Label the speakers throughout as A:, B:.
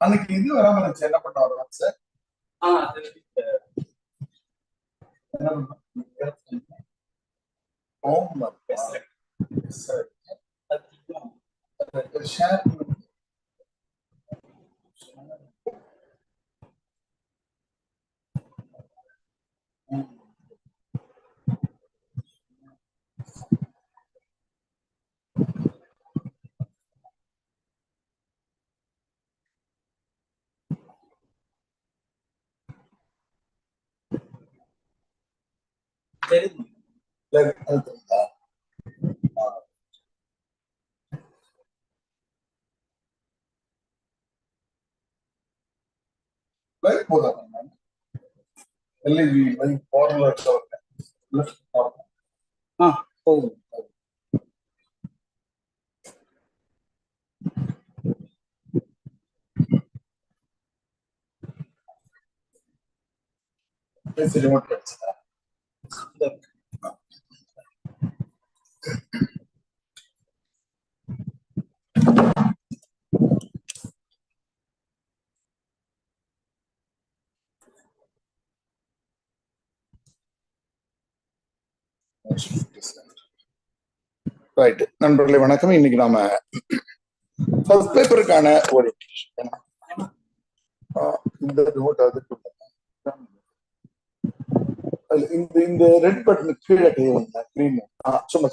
A: அன்னைக்கு இது வராம இருந்துச்சு, என்ன பண்ணுவாங்க சார்? என்ன ரைட். நண்பர்களே வணக்கம். இன்னைக்கு நாம ஃபர்ஸ்ட் பேப்பருக்கான ஒரு இந்த இந்த ரெட் பட்டன் கீழே கிரீன் சும்மா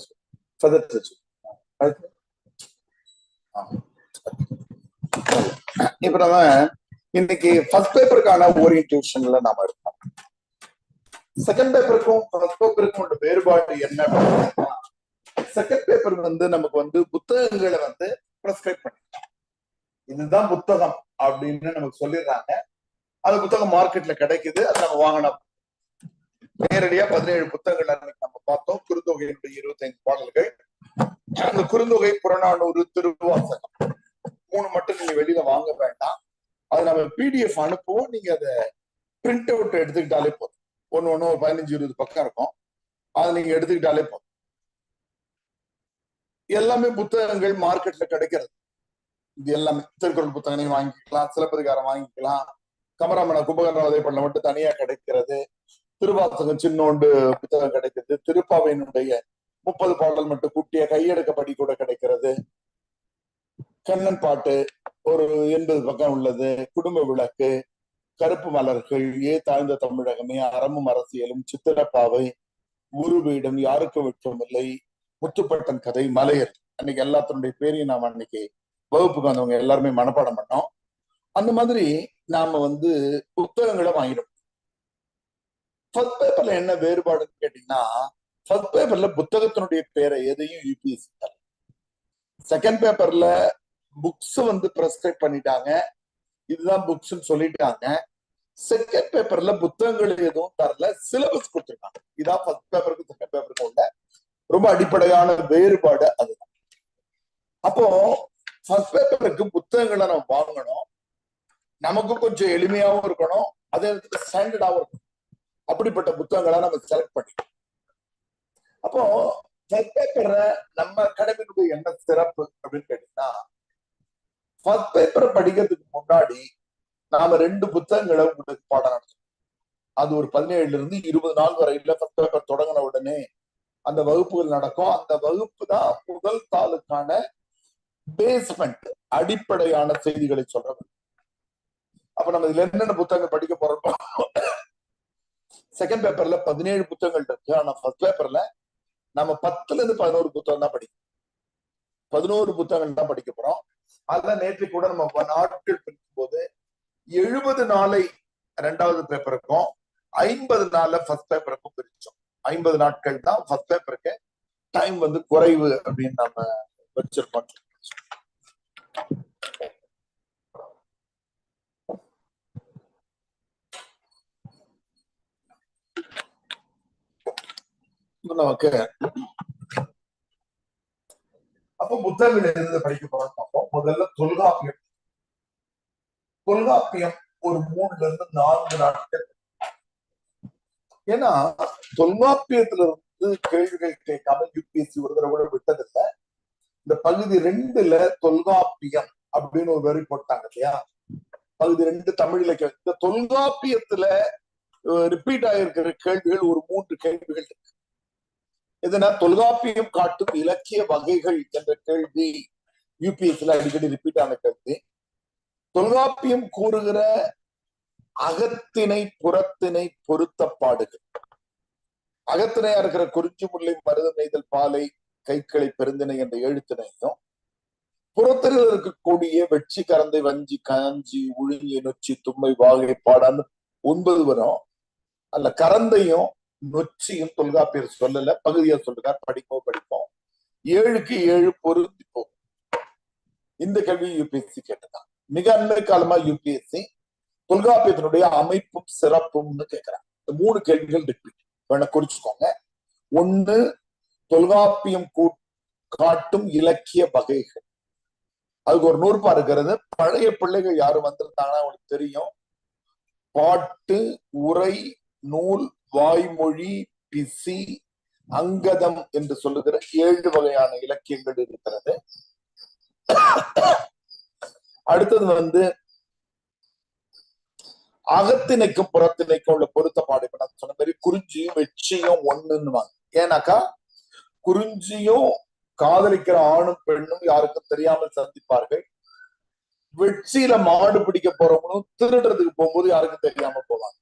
A: இப்ப நம்ம இன்னைக்கு ஃபர்ஸ்ட் பேப்பருக்கான ஓரியன்டேஷன்ல நாம இருக்கோம். செகண்ட் பேப்பருக்கும் ஃபர்ஸ்ட் பேப்பருக்கும் உள்ள வேறுபாடு என்ன? செகண்ட் பேப்பர் நமக்கு புத்தகங்களை பிரெஸ்கிரைப் பண்ணிக்கலாம். இதுதான் புத்தகம் அப்படின்னு நமக்கு சொல்லிடுறாங்க. அது புத்தகம் மார்க்கெட்ல கிடைக்குது, அது நம்ம வாங்கணும். நேரடியா 17 புத்தகங்கள் அன்னைக்கு நம்ம பார்த்தோம். குறுந்தொகையினுடைய 25 பாடல்கள், அந்த குறுந்தொகை, புறநானூறு, திருவாசகம் 3 மட்டும் நீங்க வெளியில வாங்க வேண்டாம். அது நம்ம பிடிஎஃப் அனுப்புவோம். நீங்க அதை பிரிண்ட் அவுட் எடுத்துக்கிட்டாலே போதும். ஒன்னு ஒரு 15-20 பக்கம் இருக்கும். அதை நீங்க எடுத்துக்கிட்டாலே போதும். எல்லாமே புத்தகங்கள் மார்க்கெட்ல கிடைக்கிறது. இது எல்லாமே திருக்குறள் புத்தகங்களையும் வாங்கிக்கலாம், சிலப்பதிகாரம் வாங்கிக்கலாம், கமராமண கும்பகர்ணவதை பண்ண மட்டும் தனியா கிடைக்கிறது, திருவாசகம் சின்னோண்டு புத்தகம் கிடைக்கிறது, திருப்பாவையினுடைய 30 பாடல் மட்டும் கூட்டிய கையெடுக்கப்படி கூட கிடைக்கிறது, கண்ணன் பாட்டு ஒரு 80 பக்கம் உள்ளது, குடும்ப விளக்கு, கருப்பு மலர்கள், தாழ்ந்த தமிழகமே, அறமும் அரசியலும், சித்திரப்பாவை, குருபீடம், யாருக்கு வெட்கமில்லை, முத்துப்பட்டன் கதை, மலையர். அன்னைக்கு எல்லாத்தினுடைய பேரையும் நாம அன்னைக்கு வகுப்புக்கு வந்தவங்க எல்லாருமே மனப்பாடம் பண்ணோம். அந்த மாதிரி நாம புத்தகங்களை வாங்கிடும். ஃபர்ஸ்ட் பேப்பர்ல என்ன வேறுபாடுன்னு கேட்டீங்கன்னா, ஃபர்ஸ்ட் பேப்பர்ல புத்தகத்தினுடைய பேரை எதையும் யூபிஎஸ்சி தரல. செகண்ட் பேப்பர்ல புக்ஸ் பிரெஸ்கிரைப் பண்ணிட்டாங்க, இதுதான் புக்ஸ் சொல்லிட்டாங்க. செகண்ட் பேப்பர்ல புத்தகங்கள் எதுவும் தரல, சிலபஸ் கொடுத்துருக்காங்க. இதான் ஃபர்ஸ்ட் பேப்பருக்கு செகண்ட் பேப்பருக்கு உள்ள ரொம்ப அடிப்படையான வேறுபாடு. அதுதான். அப்போ ஃபர்ஸ்ட் பேப்பருக்கு புத்தகங்களை நம்ம வாங்கணும், நமக்கு கொஞ்சம் எளிமையாவும் இருக்கணும், அதே நேரத்துல ஸ்டாண்டர்டாவும் இருக்கணும். அப்படிப்பட்ட புத்தகங்களை நம்ம செலக்ட் பண்ணிக்கணும். அப்போ ஃபர்ஸ்ட் பேப்பரை நம்ம அகாடமியினுடைய என்ன சிறப்பு அப்படின்னு கேட்டீங்கன்னா, ஃபர்ஸ்ட் பேப்பரை படிக்கிறதுக்கு முன்னாடி நாம 2 புத்தகங்களை உங்களுக்கு பாடம் நடத்தணும். அது ஒரு 17 இருந்து 20 நாள் வரையில ஃபர்ஸ்ட் பேப்பர் தொடங்கின உடனே அந்த வகுப்புகள் நடக்கும். அந்த வகுப்பு தான் முதல் தாளுக்கான பேஸ்மெண்ட், அடிப்படையான செய்திகளை சொல்றது. அப்ப நம்ம இதுல என்னென்ன புத்தகங்கள் படிக்க போறோம்? செகண்ட் பேப்பர்ல 17 புத்தகங்கள் இருக்கு. ஆனா ஃபர்ஸ்ட் பேப்பர்ல நம்ம 10ல இருந்து 11 புத்தகம் தான் படிக்கணும். 11 புத்தகங்கள் தான் படிக்க போறோம். அதுதான் நேற்று கூட நம்ம நாட்கள் பிரிக்கும் போது 70 நாளை 2வது பேப்பருக்கும் 50 நாள்ல ஃபர்ஸ்ட் பேப்பருக்கும் பிரிச்சோம். 50 நாட்கள் தான் ஃபர்ஸ்ட் பேப்பருக்கு டைம் குறைவு அப்படின்னு நம்ம வச்சிருக்கோம். நமக்கு அப்ப புத்தகங்கள் எது படிக்க போறோம் பார்ப்போம். முதல்ல தொல்காப்பியம். தொல்காப்பியம் ஒரு 3 to 4 நாட்கள். ஏன்னா தொல்காப்பியத்துல இருந்து கேள்விகள் கேட்காம யூபிஎஸ்சி ஒரு தடவை கூட விட்டதில்லை. இந்த பகுதி 2ல தொல்காப்பியம் அப்படின்னு ஒரு வரி போட்டாங்க இல்லையா, பகுதி 2 தமிழ் இலக்கியம். இந்த தொல்காப்பியத்துல ரிப்பீட் ஆகிருக்கிற கேள்விகள் ஒரு 3 கேள்விகள் இருக்கு. எதுனா தொல்காப்பியம் காட்டும் இலக்கிய வகைகள் என்ற கேள்வி யூபிஎஸ்சில அடிக்கடி ரிப்பீட் ஆன கேள்வி. தொல்காப்பியம் கூறுகிற அகத்திணை புறத்திணை பொருத்தப்பாடுகள். அகத்திணையா இருக்கிற குறிஞ்சி முல்லை மருதம் நெய்தல் பாலை கைக்கிளை பெருந்திணை என்ற எழுத்தினையும், புறத்தில் இருக்கக்கூடிய வெட்சி கரந்தை வஞ்சி காஞ்சி உழிஞ்சி நொச்சி தும்மை வாகை பாடான்னு 9 வரும். அல்ல கரந்தையும் நொச்சியும் தொல்காப்பியர் சொல்லல, பகுதியா சொல்றார். படிப்போம் 7க்கு 7 பொருந்திப்போம். இந்த கேள்வி யூபிஎஸ்சி கேட்டதான். மிக அண்மை காலமா யூபிஎஸ்சி தொல்காப்பியத்தினுடைய அமைப்பும் சிறப்பும்னு கேட்கிறாங்க. இந்த 3 கேள்விகள் ரிப்பீட் வேணா குறிச்சுக்கோங்க. 1, தொல்காப்பியம் காட்டும் இலக்கிய வகைகள். அதுக்கு ஒரு நூற்பா இருக்கிறது. பழைய பிள்ளைகள் யாரும் வந்திருந்தாங்கன்னா அவங்களுக்கு தெரியும். பாட்டு, உரை, நூல், வாய்மொழி, பிசி, அங்கதம் என்று சொல்லுகிற 7 வகையான இலக்கியங்கள் இருக்கிறது. அடுத்தது அகத்திணைக்கும் புறத்திணைக்கும் உள்ள பொருத்தப்பாடு. இப்ப நான் சொன்ன மாதிரி குறிஞ்சியும் வெற்றியும் ஒண்ணுன்னுவாங்க. ஏன்னாக்கா குறிஞ்சியும் காதலிக்கிற ஆணும் பெண்ணும் யாருக்கும் தெரியாமல் சந்திப்பார்கள். வெற்றியில மாடு பிடிக்க போறவங்களும் திருடுறதுக்கு போகும்போது யாருக்கும் தெரியாம போவாங்க.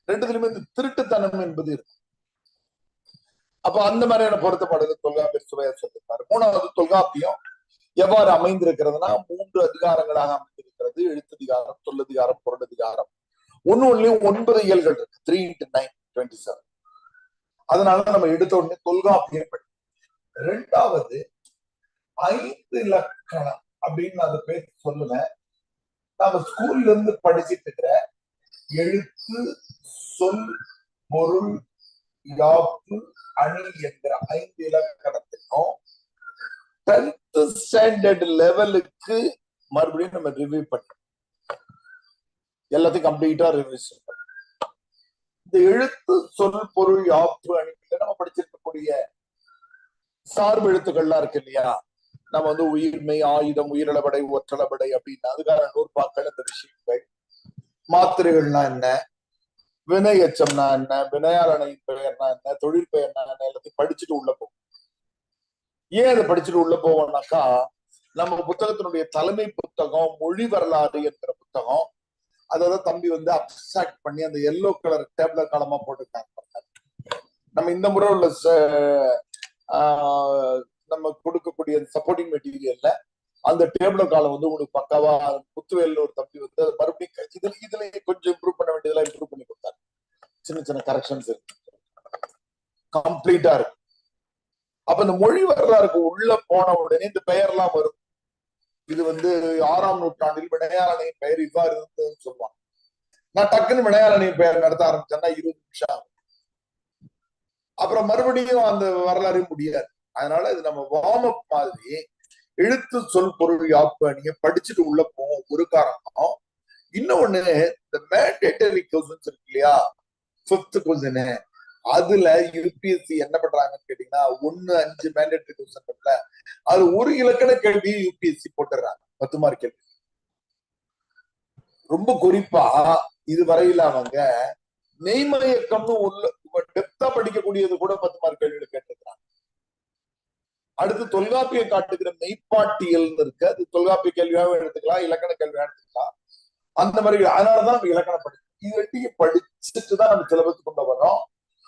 A: 2 இந்த திருட்டுத்தனம் என்பது இருக்கு. அப்ப அந்த மாதிரியான பொருத்தப்பாடுகள் தொல்காப்பியர் சுவையா சொல்லியிருப்பாரு. 3வது தொல்காப்பியம் எவ்வாறு அமைந்திருக்கிறதுனா 3 அதிகாரங்களாக அமைந்திருக்கிறது. எழுத்ததிகாரம், சொல்லதிகாரம், பொருளதிகாரம். ஒன்னுலயும் 9 இயல்கள் இருக்கு. 3 into 9 27. அதனால நம்ம எடுத்த உடனே தொல்காப்பியம் படி. 2வது 5 இலக்கணம் அப்படின்னு அந்த பேர் சொல்லுவேன். நாம ஸ்கூல்ல இருந்து படிச்சுட்டு இருக்கிற எழுத்து, சொல், பொருள், யாப்பு, அணி என்கிற 5 இலக்கணத்துக்கும் 10th ஸ்டாண்டர்ட் லெவலுக்கு மறுபடியும் நம்ம ரிவ்யூ பண்ணோம். எல்லாத்தையும் கம்ப்ளீட்டா ரிவிஷன் பண்ணோம். இந்த எழுத்து, சொல், பொருள், யாப்பு, அணில நம்ம படிச்சிருக்கக்கூடிய சார்பு எழுத்துக்கள்லாம் இருக்கு இல்லையா. நம்ம உயிர்மை, ஆயுதம், உயிரிழபடை, ஒற்றளபடை அப்படின்னு அதுக்கான நூற்பாக்கள், அந்த விஷயங்கள். மாத்திரைகள்னா என்ன, வினை எச்சம்னா என்ன, வினையாளனை பெயர்னா என்ன, தொழில் பெயர்னா என்ன, எல்லாத்தையும் படிச்சுட்டு உள்ள போகும். ஏன் அதை படிச்சுட்டு உள்ள போவோம்னாக்கா, நம்ம புத்தகத்தினுடைய தலைமை புத்தகம் மொழி வரலாறு என்கிற புத்தகம். அதான் தம்பி அப்சாக்ட் பண்ணி அந்த எல்லோ கலர் டேப்லெட் காலமா போட்டுருக்காங்க. நம்ம இந்த முறை உள்ள நம்ம கொடுக்கக்கூடிய சப்போர்ட்டிங் மெட்டீரியல்ல அந்த டேபிள் காலம் உங்களுக்கு பக்காவா புத்துவேல் ஒரு தம்பி மறுபடியும் இதுல கொஞ்சம் இம்ப்ரூவ் பண்ண வேண்டியதெல்லாம் இம்ப்ரூவ் பண்ணி கொடுத்தாரு. சின்ன சின்ன கரெக்ஷன்ஸ் இருக்கு, கம்ப்ளீட்டா இருக்கு. அப்ப இந்த மொழி வரலாறுக்கு உள்ள போன உடனே இந்த பெயர்லாம் வரும். இது 6ஆம் நூற்றாண்டில் வினையாளனின் பெயர் இவ்வாறு இருந்ததுன்னு சொல்லுவாங்க. நான் டக்குன்னு வினையாளனின் பெயர் நடத்த ஆரம்பிச்சேன்னா 20 நிமிஷம் ஆகும். அப்புறம் மறுபடியும் அந்த வரலாறு முடியாது. அதனால இது நம்ம வார்ம் அப் மாதிரி எழுத்து, சொல், பொருள், யாப்பு, அணியை படிச்சுட்டு உள்ள போவோம். ஒரு காரணம். இன்னொன்னு, இந்த மேண்டேட்டரி கொஸ்டின்ஸ் இருக்கு இல்லையா, 5th கொஸ்டின், அதுல யூபிஎஸ்சி என்ன பண்றாங்கன்னு கேட்டீங்கன்னா 1-5 மேண்டேட்டரி கொஸ்டின் இருக்குல்ல, அது ஒரு இலக்கண கேள்வி யூபிஎஸ்சி போட்டுறாங்க. 10 மார்க் கேள்வி. ரொம்ப குறிப்பா இதுவரையில அவங்க நெய்மயக்கம்னு உள்ள டெப்தா படிக்கக்கூடியது கூட 10 மார்க் கேள்விகள் கேட்டுக்கிறாங்க. அடுத்து தொல்காப்பியம் காட்டுகிற மெய்ப்பாட்டியல் இருக்கு. அது தொல்காப்பிய கேள்வியாகவும் எடுத்துக்கலாம், இலக்கண கேள்வியாக எடுத்துக்கலாம். அந்த மாதிரி அதனாலதான் நம்ம இலக்கணம் படிக்கணும். இது 2 படிச்சுட்டு தான் நம்ம சிலபஸ் கொண்டு வரோம்.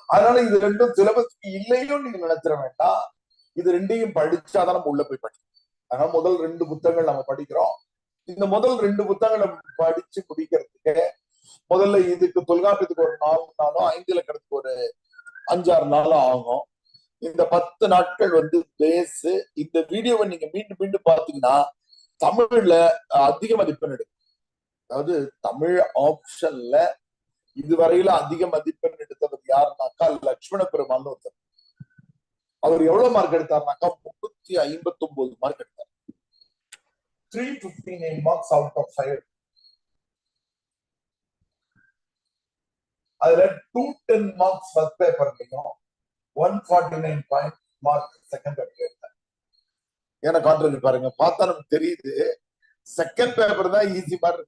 A: அதனால இது 2 சிலபஸ்க்கு இல்லையும் நீங்க நினைச்சிட வேண்டாம். இது 2 படிச்சாதான் நம்ம உள்ள போய் படிக்கணும். அதனால முதல் 2 புத்தகங்கள் நம்ம படிக்கிறோம். இந்த முதல் 2 புத்தகங்களை படிச்சு முடிக்கிறதுக்கு முதல்ல இதுக்கு தொல்காப்பியத்துக்கு ஒரு 4 நாளும், 5 இலக்கணத்துக்கு ஒரு 5-6 நாளும் ஆகும். இந்த 10 நாட்கள் பேஸ். இந்த வீடியோவை நீங்க மீண்டும் மீண்டும் பாத்தீங்கன்னா தமிழ்ல அதிக மதிப்பெண் எடுக்கும். அதாவது தமிழ் ஆப்ஷன்ல இதுவரையில அதிக மதிப்பெண் எடுத்தவர் யாருனாக்கா லட்சுமண பெருமாள்னு ஒருத்தர். அவர் எவ்வளவு மார்க் எடுத்தாருனாக்கா 359 மார்க் எடுத்தார். 359 மார்க்ஸ் அவுட் ஆஃப் 5. அதுல 210 மார்க்ஸ் ஃபர்ஸ்ட் பேப்பர்லயும் 149 பாயிண்ட் மார்க் செகண்ட் பேப்பர் எடுத்தார். ஏன்னா கான்ட்ராக்ட் பாருங்க, பார்த்தா நமக்கு தெரியுது செகண்ட் பேப்பர் தான் ஈஸி மார்க்.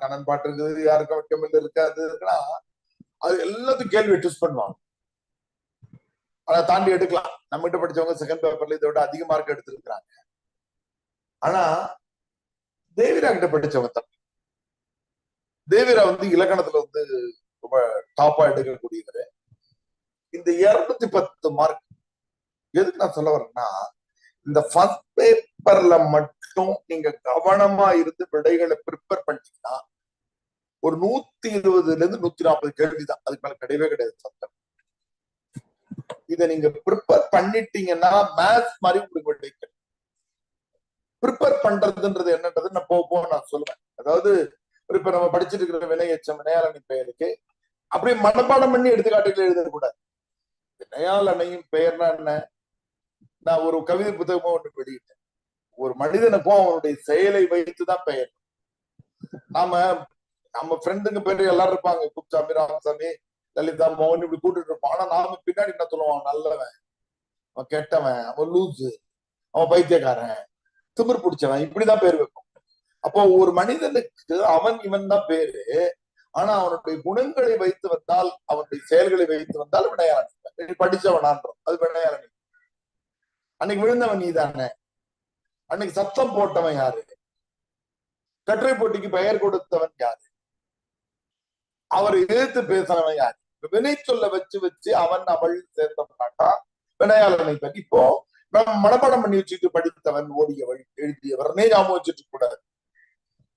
A: கண்ணன் பாட்டு இருக்குது, யாருக்கும் வைக்கமில்ல இருக்காது, அது எல்லாத்துக்கும் கேள்வி ட்விஸ்ட் பண்ணுவாங்க. அதை தாண்டி எடுக்கலாம். நம்ம கிட்ட படிச்சவங்க செகண்ட் பேப்பர்ல இதை விட அதிக மார்க் எடுத்திருக்கிறாங்க. ஆனா தேவிரா கிட்ட படிச்சவங்க தம்பி, தேவிரா வந்து இலக்கணத்துல வந்து ரொம்ப டாப்பா எடுக்கக்கூடியவர். இந்த 210 மார்க் எதுக்கு நான் சொல்ல வரேன்னா, இந்த ஃபர்ஸ்ட் பேப்பர்ல மட்டும் நீங்க கவனமா இருந்து விடைகளை ப்ரிப்பேர் பண்ணிட்டீங்கன்னா ஒரு 120 இருந்து 140 கேள்விதான், அதுக்கு மேல கிடையவே கிடையாது சட்டம். இதை நீங்க ப்ரிப்பேர் பண்ணிட்டீங்கன்னா மேத்ஸ் மாதிரி உங்களுக்கு விடை. ப்ரிப்பேர் பண்றதுன்றது என்னன்றது நான் போக நான் சொல்லுவேன். அதாவது இப்ப நம்ம படிச்சுட்டு இருக்கிற வினையச்சம், வினையாளனின் பெயருக்கு அப்படியே மனப்பாடம் பண்ணி எடுத்துக்காட்டுகள் எழுதக்கூடாது. வினையாளனையும் பெயர்னா என்ன, நான் ஒரு கவிதை புத்தகமும் ஒன்று வெளியிட்டேன். ஒரு மனிதனுக்கும் அவனுடைய செயலை வைத்துதான் பெயர். நம்ம ஃப்ரெண்டுங்க பேரு எல்லாரும் இருப்பாங்க, குப்சாமி, ராமசாமி, லலிதா, மோகன், இப்படி கூட்டிட்டு இருப்பான். ஆனா நாம பின்னாடி என்ன சொல்லுவான், நல்லவன், அவன் கெட்டவன், அவன் லூசு, அவன் பைத்தியக்காரன், திமிர் பிடிச்சவன், இப்படிதான் பேர் வைக்கும். அப்போ ஒரு மனிதனுக்கு அவன் இவன் தான் பேரு. ஆனா அவனுடைய குணங்களை வைத்து வந்தால், அவனுடைய செயல்களை வைத்து வந்தால் வினையாளன். படிச்சவனான்றோம், அது வினையாளன். அன்னைக்கு விழுந்தவன் நீதானே, அன்னைக்கு சத்தம் போட்டவன் யாரு, கட்டுரை போட்டிக்கு பெயர் கொடுத்தவன் யாரு, அவர் எதிர்த்து பேசினவன் யாரு, வினை சொல்ல வச்சு அவன் அவள் சேர்த்தவனாட்டா வினையாளனை பற்றி. இப்போ நம்ம மனப்பாடம் பண்ணி வச்சுட்டு படித்தவன், ஓடியவள், எழுதியவர்னே ஞாபகம் வச்சுட்டு கூடாது.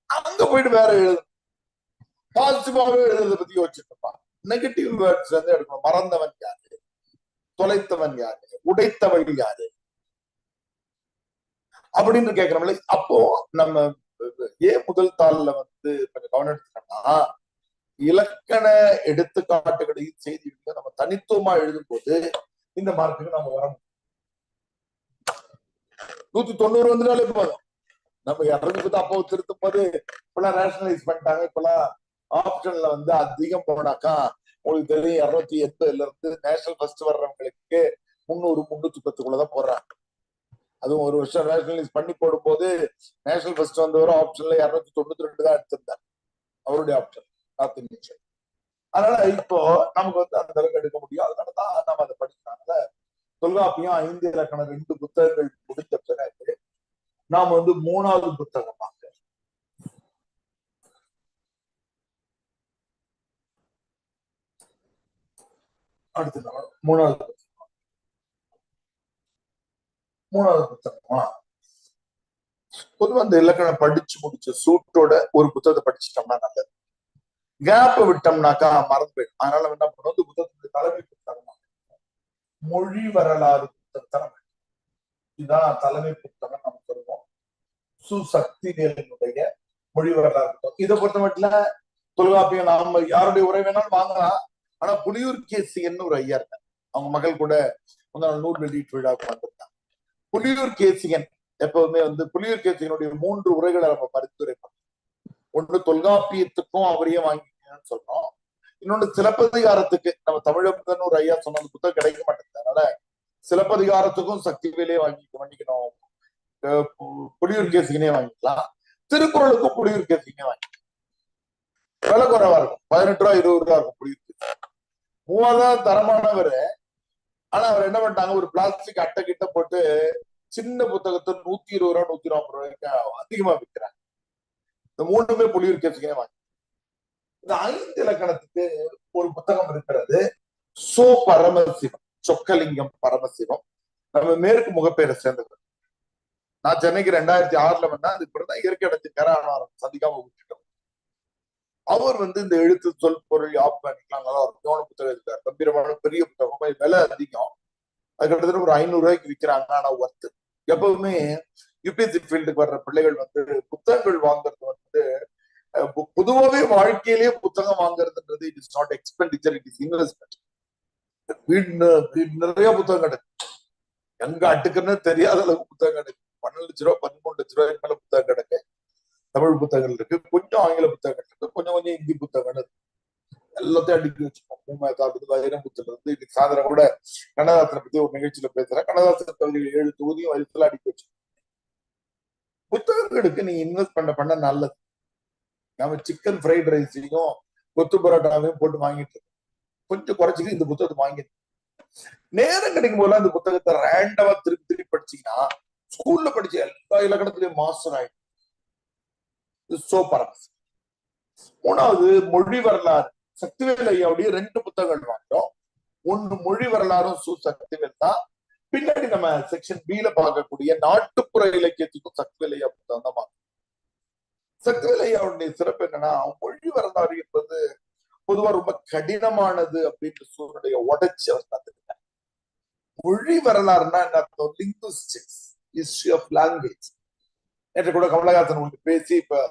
A: அங்க போயிட்டு வேற எழுது, பாசிட்டிவாவே எழுதுறத பத்தி யோசிச்சுட்டு இருப்பான். நெகட்டிவ் வேர்ட்ஸ் வந்து எடுக்கணும். மறந்தவன் யாரு, தொலைத்தவன் யாரு, உடைத்தவள் யாரு அப்படின்னு கேட்கிறோம்ல. அப்போ நம்ம ஏன் முதல் தாள்ல வந்து கொஞ்சம் கவனம் எடுத்துட்டோம்னா, இலக்கண எடுத்துக்காட்டுகளையும் செய்திகளையும் நம்ம தனித்துவமா எழுதும் போது இந்த மார்க்குக்கு நம்ம வர 190 வந்துட்டாலே போதும். நம்ம 200 அப்போ திருத்தும் போது இப்பெல்லாம் ரேஷனலைஸ் பண்ணிட்டாங்க. இப்பெல்லாம் ஆப்ஷன்ல வந்து அதிகம் போனாக்கா உங்களுக்கு தெரியும், 280 இருந்து நேஷனல் ஃபர்ஸ்ட் வர்றவங்களுக்கு 300 310 போடுறாங்க. அதுவும் ஒரு வருஷம் ரேஷனலைஸ் பண்ணி போடும் போது நேஷனல் ஃபர்ஸ்ட் வந்தவர ஆப்ஷன்ல 292 தான் எடுத்திருந்தார், அவருடைய ஆப்ஷன் நார்த் இந்தியன். அதனால இப்போ நமக்கு வந்து அந்த அளவுக்கு எடுக்க முடியும். அதனாலதான் நம்ம அதை படிக்கிறாங்க. தொல்காப்பியம் 5 இலக்கணம் 2 புத்தகங்கள் முடிஞ்ச பிறகு நாம வந்து 3வது புத்தகமாக அடுத்து 3வது புத்தகமா பொதுவா அந்த இலக்கணம் படிச்சு முடிச்ச சூட்டோட ஒரு புத்தகத்தை படிச்சுட்டோம்னா நல்லது. கேப் விட்டோம்னாக்கா மறந்து போயிடும். அதனால என்ன பண்ணுவோம், புத்தகத்துடைய தலைமை புத்தகம் மொழி வரலாறு புத்தகம், இதுதான் தலைமை புத்தகம் நம்ம சொல்லுவோம். சுசக்தி வேலனுடைய மொழி வரலாறு புத்தகம். இதை பொறுத்த மட்டும் தொல்காப்பியம் நாம யாருடைய உரை வேணாலும் வாங்கலாம். ஆனா புலியூர் கேசிகன் ஒரு ஐயா இருக்காங்க, அவங்க மகள் கூட நூல் வெளியீட்டு விழாவுக்கு வந்திருக்காங்க. புலியூர் கேசிகன் எப்பவுமே வந்து புலியூர் கேசிகனுடைய 3 உரைகளை நம்ம பரிந்துரை பண்ணோம். ஒன்று தொல்காப்பியத்துக்கும் அவரையே வாங்கிக்கணும்னு சொல்றோம். இன்னொன்னு சிலப்பதிகாரத்துக்கு நம்ம தமிழகத்துன்னு ஒரு ஐயா சொன்ன புத்தகம் கிடைக்க மாட்டேங்குது. அதனால சிலப்பதிகாரத்துக்கும் சக்திவேலே வாங்கிக்கணும், புலியூர் கேசிகனே வாங்கிக்கலாம். திருக்குறளுக்கும் புலியூர் கேசிகனே வாங்கிக்கலாம். விலை குறைவா இருக்கும், 18 ரூபா 20 ரூபா இருக்கும் புலியூர் கேசிகன். 3000 தரமானவர். ஆனா அவர் என்ன பண்ணிட்டாங்க, ஒரு பிளாஸ்டிக் அட்டை கிட்ட போட்டு சின்ன புத்தகத்தை 120 ரூபா 140 ரூபாய்க்கு அதிகமா விற்கிறாங்க. இந்த 3மே புலியூர் கேசிகனே வாங்கி. இந்த 5 இலக்கணத்துக்கு ஒரு புத்தகம் இருக்கிறது, சோ பரமசிவம், சொக்கலிங்கம் பரமசிவம். நம்ம மேற்கு முகப்பேரை சேர்ந்தவர். நான் சென்னைக்கு 2006 வந்தா, அதுக்கு பிறகு இயற்கை அடைஞ்சிருக்காரு. சந்திக்காம விட்டுட்டோம். அவர் வந்து இந்த எழுத்து சொல் பொருள் யாப்பெல்லாம் நல்லா ஒரு புத்தகம் இருக்காரு, கம்பீரமான பெரிய புத்தகம், விலை அதிகம். அது கிட்டத்தட்ட ஒரு 500 ரூபாய்க்கு விற்கிறாங்க. ஆனா ஒர்த்து. எப்பவுமே யூபிஎஸ்சி ஃபீல்டுக்கு வர்ற பிள்ளைகள் வந்து புத்தகங்கள் வாங்குறது வந்து பொதுவாகவே வாழ்க்கையிலேயே புத்தகம் வாங்குறதுன்றது it is not expenditure, it is investment. வீடு நிறைய புத்தகம் கிடைக்கும். எங்க அட்டுக்குன்னு தெரியாத அளவுக்கு புத்தகம் கிடைக்கும். 12 லட்ச ரூபாய் 13 லட்ச ரூபாய்க்கு மேல புத்தகம் கிடைக்கு. தமிழ் புத்தகங்கள் இருக்கு, கொஞ்சம் ஆங்கில புத்தகங்கள் இருக்கு, கொஞ்சம் கொஞ்சம் ஹிந்தி புத்தகங்கள் இருக்கு. எல்லாத்தையும் அடுக்கி வச்சுப்போம். மூமாயிரத்து வைரமுத்துல இருந்து இன்னைக்கு சாயந்தரம் கூட கண்ணதாசனை பத்தி ஒரு நிகழ்ச்சியில பேசுறேன். கண்ணதாசன் கவிதைகள் 7 தொகுதியும் வயசுல அடுக்கி வச்சு. புத்தகங்களுக்கு நீங்க இன்வெஸ்ட் பண்ண நல்லது. நம்ம சிக்கன் ஃப்ரைட் ரைஸையும் கொத்து பரோட்டாவையும் போட்டு வாங்கிட்டு இருக்கோம். கொஞ்சம் குறைச்சிட்டு இந்த புத்தகத்தை வாங்கிட்டு நேரம் கிடைக்கும் போது அந்த புத்தகத்தை ரேண்டமா திருப்பி திருப்பி படிச்சீங்கன்னா ஸ்கூல்ல படிச்ச எல்லா இலக்கணத்திலையும் மாஸ்டர் ஆயிடும். மூணாவது மொழி வரலாறு. சக்திவேல் ஐயாவுடைய 2 புத்தகங்கள் வாங்கிட்டோம். ஒன்று மொழி வரலாறும் சக்திவேல் தான். பின்னாடி நம்ம செக்ஷன் B-ல பார்க்கக்கூடிய நாட்டுப்புற இலக்கியத்துக்கும் சக்திவேல் ஐயா புத்தகம் தான். சக்திவேல் ஐயாவுடைய சிறப்பு என்னன்னா, மொழி வரலாறு என்பது பொதுவா ரொம்ப கடினமானது அப்படின்ற சூழ்நிலையை உடைச்சு அவர் தந்துட்டார். மொழி வரலாறுனா என்ன அர்த்தம்? Linguistics, history of language. நேற்று கூட கமலஹாசன் ஒன்று பேசி இப்ப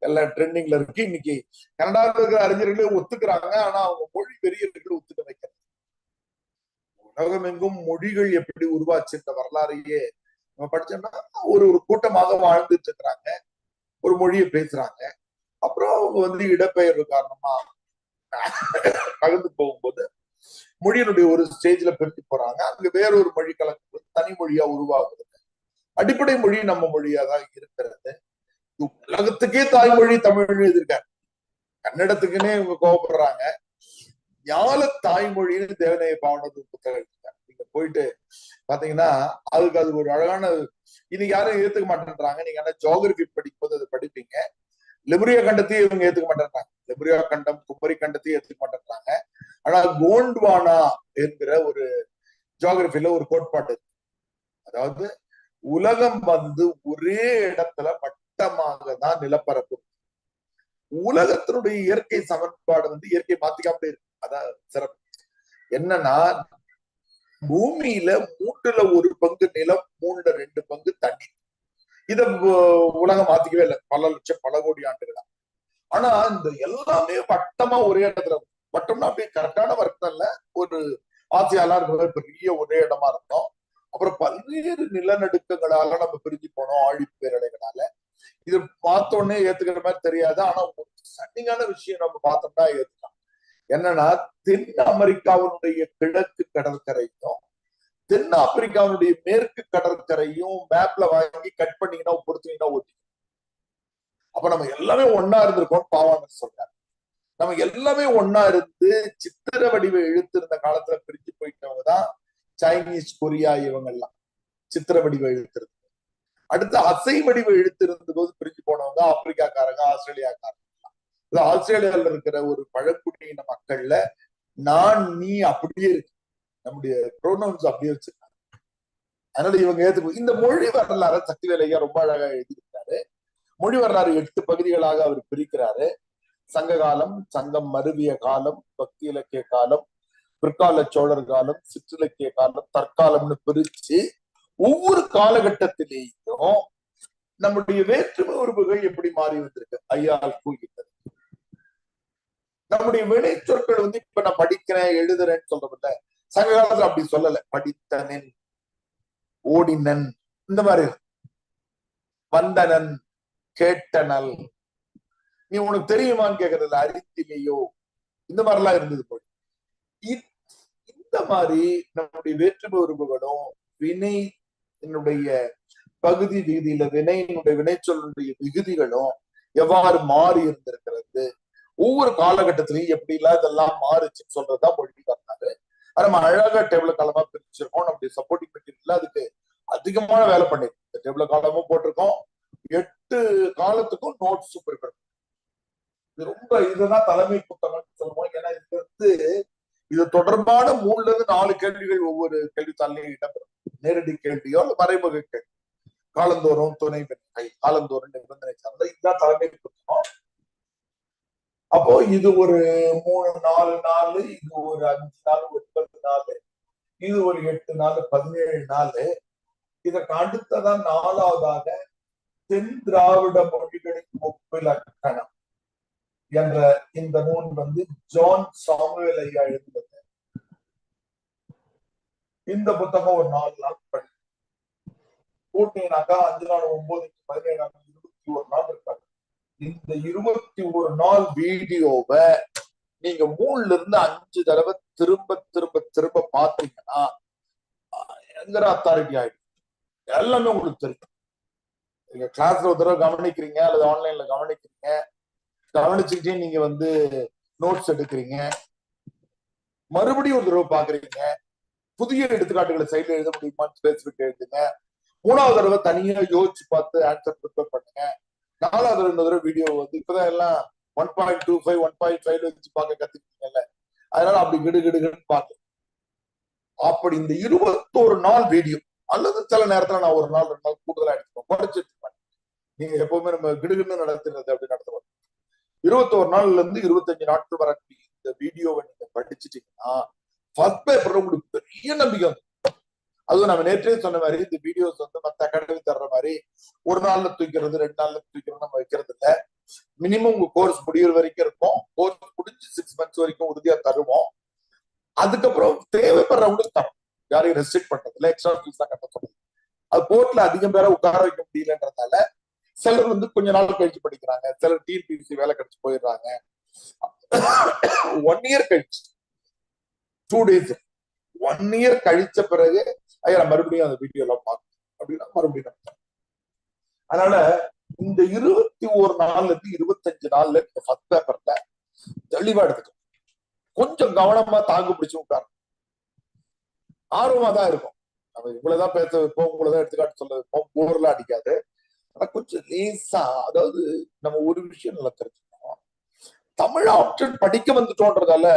A: எல்லாம் ட்ரெண்டிங்ல இருக்கு. இன்னைக்கு கனடாவில் இருக்கிற அறிஞர்களே ஒத்துக்கிறாங்க, ஆனா அவங்க மொழி வெறியர்கள் ஒத்துக்க வைக்கிறாங்க. உலகம் எங்கும் மொழிகள் எப்படி உருவாச்சுன்ற வரலாறையே நம்ம படிச்சோம்னா, ஒரு கூட்டமாக வாழ்ந்துட்டு இருக்கிறாங்க, ஒரு மொழியை பேசுறாங்க. அப்புறம் அவங்க இடப்பெயர்வு காரணமா நகர்ந்து போகும்போது மொழியினுடைய ஒரு ஸ்டேஜ்ல பிரிஞ்சு போறாங்க. அங்க வேறொரு மொழி கலந்து தனி மொழியா உருவாகுது. அடிப்படை மொழி நம்ம மொழியா தான் இருக்கிறது. உலகத்துக்கே தாய்மொழி தமிழ் எழுதியிருக்காங்க. கன்னடத்துக்குன்னே இவங்க கோவப்படுறாங்க. ஞால தாய்மொழின்னு தேவநேய பாவனது புத்தகம் எழுதிருக்காங்க. நீங்க போயிட்டு பாத்தீங்கன்னா அது ஒரு அழகான, இன்னைக்கு யாரும் ஏத்துக்க மாட்டேன்றாங்க. நீங்க என்ன ஜியோகிரபி படிக்கும் போது அதை படிப்பீங்க. லெமுரியா கண்டத்தையும் இவங்க ஏத்துக்க மாட்டேன்றாங்க. லெமுரியா கண்டம், குமரி கண்டத்தையும் ஏத்துக்க மாட்டேன்றாங்க. ஆனா கோண்ட்வானா என்கிற ஒரு ஜியோகிரபில ஒரு கோட்பாடு இருக்கு. அதாவது உலகம் ஒரே இடத்துல வட்டமாக தான் நிலப்பரப்பு. உலகத்தினுடைய இயற்கை சமன்பாடு இயற்கை மாத்திக்காம இருக்கு. அதான் சிறப்பு. என்னன்னா, பூமியில 1/3 பங்கு நிலம், 2 பங்கு தண்ணி. இத உலகம் மாத்திக்கவே இல்லை பல லட்சம் பல கோடி ஆண்டுகளா. ஆனா இந்த எல்லாமே வட்டமா ஒரே இடத்துல, வட்டம்னா அப்படியே கரெக்டான வர்க்கம் இல்ல, ஒரு ஆசியாலாம் பெரிய ஒரே இடமா இருந்தோம். அப்புறம் பல்வேறு நிலநடுக்கங்களால நம்ம பிரிஞ்சு போனோம், ஆழி பேரலைகளால. இது பார்த்தோன்னே ஏத்துக்கிற மாதிரி தெரியாது. ஆனா ஒரு ஸ்டன்னிங்கான விஷயம் நம்ம பார்த்தோம்னா ஏத்துக்கலாம். என்னன்னா, தென் அமெரிக்காவினுடைய கிழக்கு கடற்கரையும் தென் ஆப்பிரிக்காவுடைய மேற்கு கடற்கரையும் மேப்ல வாங்கி கட் பண்ணீங்கன்னா பொறுத்தீங்கன்னா ஓட்டி. அப்ப நம்ம எல்லாமே ஒன்னா இருந்திருக்கோம் பாவாங்கன்னு சொல்றாரு. நம்ம எல்லாமே ஒன்னா இருந்து சித்திர வடிவ எழுத்து இருந்த காலத்துல பிரிஞ்சு போயிட்டவங்க தான் சைனீஸ், கொரியா, இவங்கெல்லாம் சித்திர வடிவ எழுத்து இருக்கு. அடுத்து அசை வடிவ எழுத்து இருந்த போது பிரிஞ்சு போனவங்க ஆப்பிரிக்காக்காரங்க, ஆஸ்திரேலியாக்காரங்க. ஆஸ்திரேலியால இருக்கிற ஒரு பழங்குடியின மக்கள்ல நான் நீ அப்படியே இருக்கு, நம்முடைய ப்ரோனவுன்ஸ் அப்படியே வச்சிருக்காங்க. அதனால இவங்க ஏத்துக்கும். இந்த மொழி வரலாறு சக்திவேல் ஐயா ரொம்ப அழகா எழுதியிருக்காரு. மொழி வரலாறு 8 பகுதிகளாக அவர் பிரிக்கிறாரு. சங்க காலம், சங்கம் மருவிய காலம், பக்தி இலக்கிய காலம், பிற்கால சோழர் காலம், சிற்றிலக்கிய காலம், தற்காலம்னு பிரிச்சு ஒவ்வொரு காலகட்டத்திலேயும் நம்முடைய வேற்றுமை உறுப்புகள் எப்படி மாறி வந்திருக்கு ஐயால் கூறுகின்றது. நம்முடைய வினை சொற்கள் இப்ப நான் படிக்கிறேன் எழுதுறேன்னு சொல்றதில்ல. சங்க காலத்துல அப்படி சொல்லல. படித்தனன், ஓடினன், இந்த மாதிரி வந்தனன், கேட்டனல், நீ உனக்கு தெரியுமான்னு கேக்குறதுல அறிந்திலையோ, இந்த மாதிரிலாம் இருந்தது போய். இந்த மாதிரி நம்முடைய வேற்றுமை உறுப்புகளும் வினை என்னுடைய பகுதி விகுதியில வினையினுடைய வினைச்சொல்லுடைய விகுதிகளும் எவ்வாறு மாறி இருந்திருக்கிறது, ஒவ்வொரு காலகட்டத்திலையும் எப்படி எல்லாம் இதெல்லாம் மாறுச்சுன்னு சொல்றதுதான் மொழி வரலாறு. நம்ம அழகா டேபிள் காலமா பிரிச்சிருக்கோம். நம்முடைய சப்போர்ட்டிங் மெட்டீரியல் அதுக்கு அதிகமான வேலை பண்ணிருக்கோம். இந்த டேபிள் காலமும் போட்டிருக்கோம், 8 காலத்துக்கும் நோட்ஸ் இருக்கும். இது ரொம்ப இதுதான் தலைமை புத்தகம்னு சொல்லுவோம். ஏன்னா இது தொடர்பான 3ல இருந்து 4 கேள்விகள் ஒவ்வொரு கேள்வித்தாளையும் இடம்பெறும். நேரடி கேள்வியோ அல்ல மறைமுக கேள்வி, காலந்தோறும் துணை வினை, காலந்தோறும் நிபந்தனை சார்ந்த, இதுதான் தலைமை புத்தகம். அப்போ இது ஒரு 3-4 நாள், இது ஒரு 5 நாள், 9 நாள், இது ஒரு 8 நாள், 17 நாள். இதற்கு அடுத்ததான் 4வதாக தென் திராவிட மொழிகளின் ஒப்பிலக்கணம் என்ற இந்த நூல் ஜான் சாமுவேல் ஐயா எழுதுறது. இந்த புத்தகம் ஒரு 4 நாள் கூட்டினாக்கா 5 நாள் 9 17 நாள் 21 நாள் இருக்காங்க. இந்த 21 நாள் வீடியோவை நீங்க 3ல இருந்து 5 தடவை திரும்ப திரும்ப திரும்ப பாத்தீங்கன்னா எங்கிற அத்தாரிட்டி ஆயிடும். எல்லாமே உங்களுக்கு தெரியும். நீங்க கிளாஸ்ல ஒரு தடவை கவனிக்கிறீங்க அல்லது ஆன்லைன்ல கவனிக்கிறீங்க, கவனிச்சுக்கிட்டே நீங்க நோட்ஸ் எடுக்கிறீங்க, மறுபடியும் ஒரு தடவை பாக்குறீங்க, புதிய எடுத்துக்காட்டுகளை சைட்ல எழுத முடியுமான்னு ஸ்பெசிபிக் எழுதுங்க, 3வது தடவை தனியா யோசிச்சு பார்த்து ஆன்சர் ப்ரிப்பேர் பண்ணுங்க, 4வது தடவை வீடியோ இப்பதான் எல்லாம் 1.25 1.5 வச்சு பார்க்க கத்துக்கிட்டீங்கல்ல, அதனால அப்படி கிடுகிடுன்னு பார்க்க. அப்படி இந்த 21 நாள் வீடியோ அல்லது சில நேரத்துல நான் 1 நாள் 2 நாள் கூடுதலா எடுத்துப்போம், குறைச்சிட்டு நீங்க எப்பவுமே நம்ம கிடுகிடுன்னு நடத்துறது அப்படி நடத்துவோம். 21 நாள்ல இருந்து 25 நாட்கள் வரக்கூடிய இந்த வீடியோவை நீங்க படிச்சுட்டீங்கன்னா ஃபர்ஸ்ட் பேப்பர்ல உங்களுக்கு பெரிய நம்பிக்கை வந்து. அதுவும் நம்ம நேற்றே சொன்ன மாதிரி இந்த வீடியோஸ் மத்த அகாடமி தர்ற மாதிரி 1 நாள்ல தூக்கிறது 2 நாள்ல தூக்கிறது நம்ம வைக்கிறது இல்ல. மினிமம் உங்க கோர்ஸ் முடிகிற வரைக்கும் இருக்கும். கோர்ஸ் முடிஞ்சு 6 மந்த்ஸ் வரைக்கும் உறுதியா தருவோம். அதுக்கப்புறம் தேவைப்படுறவங்களுக்கு தரும். யாரையும் ரெஸ்ட்ரிக்ட் பண்றது இல்ல, எக்ஸ்ட்ரா ஃபீஸ் தான் கட்ட சொல்லுது. அது கோர்ட்ல அதிகம் பேரை உட்கார வைக்க முடியலன்றதால சிலர் கொஞ்ச நாள் கழிச்சு படிக்கிறாங்க, சிலர் டிஎன்பிஎஸ்சி வேலை கிடைச்சு போயிடுறாங்க. 1 இயர் கழிச்சு 2 days 1 இயர் கழிச்ச பிறகு ஐயா மறுபடியும் அந்த வீடியோ எல்லாம் பார்க்கணும் அப்படின்னா மறுபடியும். அதனால இந்த 21 நாள்ல இருந்து 25 நாள்ல நீங்க ஃபர்ஸ்ட் பேப்பர்ல தெளிவா எடுத்துக்கணும். கொஞ்சம் கவனமா தாக்கு பிடிச்சு உட்காரு, ஆர்வமா தான் இருக்கும். நம்ம இவ்வளவுதான் பேச வைப்போம், இவ்வளவுதான் எடுத்துக்காட்டு சொல்ல வைப்போம், போர்லாம் அடிக்காது. ஆனா கொஞ்சம் லேசா, அதாவது நம்ம ஒரு விஷயம் நல்லா தெரிஞ்சுக்கணும், தமிழ் ஆப்ஷன் படிக்க வந்துட்டோன்றதால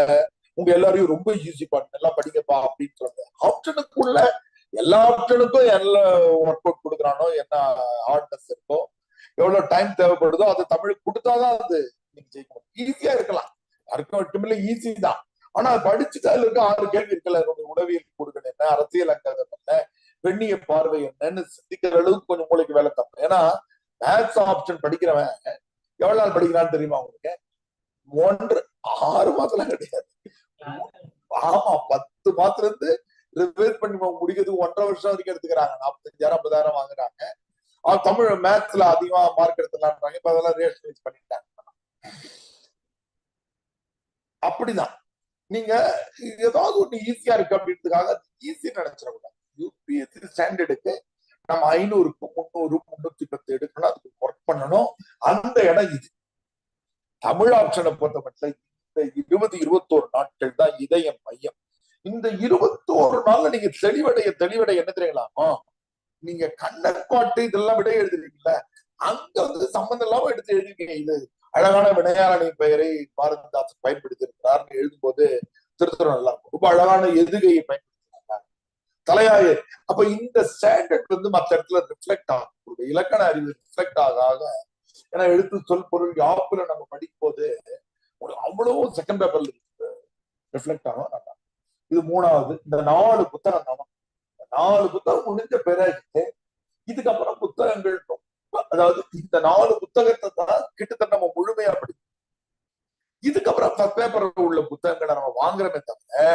A: உங்க எல்லாரையும் ரொம்ப ஈஸி பண்ணு எல்லாம் படிக்கப்பா அப்படின்னு சொல்றது. ஆப்ஷனுக்குள்ள எல்லா ஆப்ஷனுக்கும் என்ன ஒர்க் அவுட் கொடுக்குறானோ, என்ன ஹார்ட்னஸ் இருக்கோ, எவ்வளவு டைம் தேவைப்படுதோ அது தமிழுக்கு கொடுத்தாதான் அது நீங்க ஜெயிக்கணும். ஈஸியா இருக்கலாம், யாருக்கும் மட்டுமில்ல ஈஸி தான். ஆனா அது படிச்சுட்டு அதுல இருக்க 6 கேள்வி இருக்கல, உளவியல் கூறுகள் என்ன, அரசியல் அங்கம் என்ன, பெண்ணிய பார்வை என்னன்னு சிந்திக்கிற அளவுக்கு கொஞ்சம் மூளைக்கு வேலை தரும். ஏன்னா மேத்ஸ் ஆப்ஷன் படிக்கிறவன் எவ்வளவு நாள் படிக்கிறான்னு தெரியுமா உங்களுக்கு? 6 மாசம்லாம் கிடையாது. ஆமா, 10 மாசத்துல இருந்து ரிவைஸ் பண்ணி முடிக்கிறதுக்கு 1.5 வருஷம் வரைக்கும் எடுத்துக்கிறாங்க. 45,000 50,000 வாங்குறாங்க. தமிழ் மேத்ஸ்ல அதிகமா மார்க் எடுத்துலான்றாங்க. இப்ப அதெல்லாம் ரேஷனலைஸ் பண்ணிட்டாங்க. அப்படிதான் நீங்க ஏதாவது ஒண்ணு ஈஸியா இருக்கு அப்படின்றதுக்காக ஈஸி நினைச்சிடக்கூடாது. யூபிஎஸ்சி ஸ்டாண்டர்டுக்கு நம்ம 500க்கு 300 310 எடுக்கணும், அதுக்கு ஒர்க் பண்ணணும். அந்த இடம் இது. தமிழ் ஆப்ஷனை பொறுத்த மட்டும் இந்த 20-21 நாட்கள் தான் இதயம் மையம். இந்த 21 நாள்ல நீங்க தெளிவடைய என்ன தெரியலாமா, நீங்க கண்ணப்பாட்டு இதெல்லாம் விட எழுதுறீங்கல்ல, அங்க சம்பந்தம் இல்லாம எடுத்து எழுதிருக்கீங்க. இது அழகான வினையாளி பெயரை பாரதிதாசன் பயன்படுத்தி இருக்கிறார் எழுதும்போது திருத்தம் நல்லா இருக்கும். ரொம்ப அழகான எதுகையை பயன்படுத்தினாங்க, தலையாய. அப்ப இந்த ஸ்டாண்டர்ட் மற்ற இடத்துல ரிஃப்ளெக்ட் ஆகும், இலக்கண அறிவு ரிஃப்ளெக்ட் ஆக. ஏன்னா எழுத்து சொல் பொருள் யாப்புல நம்ம படிக்கும் போது அவ்வளவு செகண்ட் பேப்பர்ல ரிஃப்ளெக்ட் ஆகும். இது 3வது. இந்த 4 புத்தகம் தான். 4 புத்தகம் முடிஞ்ச பிறகு இதுக்கப்புறம் புத்தகங்கள், அதாவது இந்த 4 புத்தகத்தை தான் கிட்டத்தட்ட நம்ம முழுமையா படிக்கணும். இதுக்கப்புறம் ஃபர்ஸ்ட் பேப்பர்ல உள்ள புத்தகங்களை நம்ம வாங்குறமே தவிர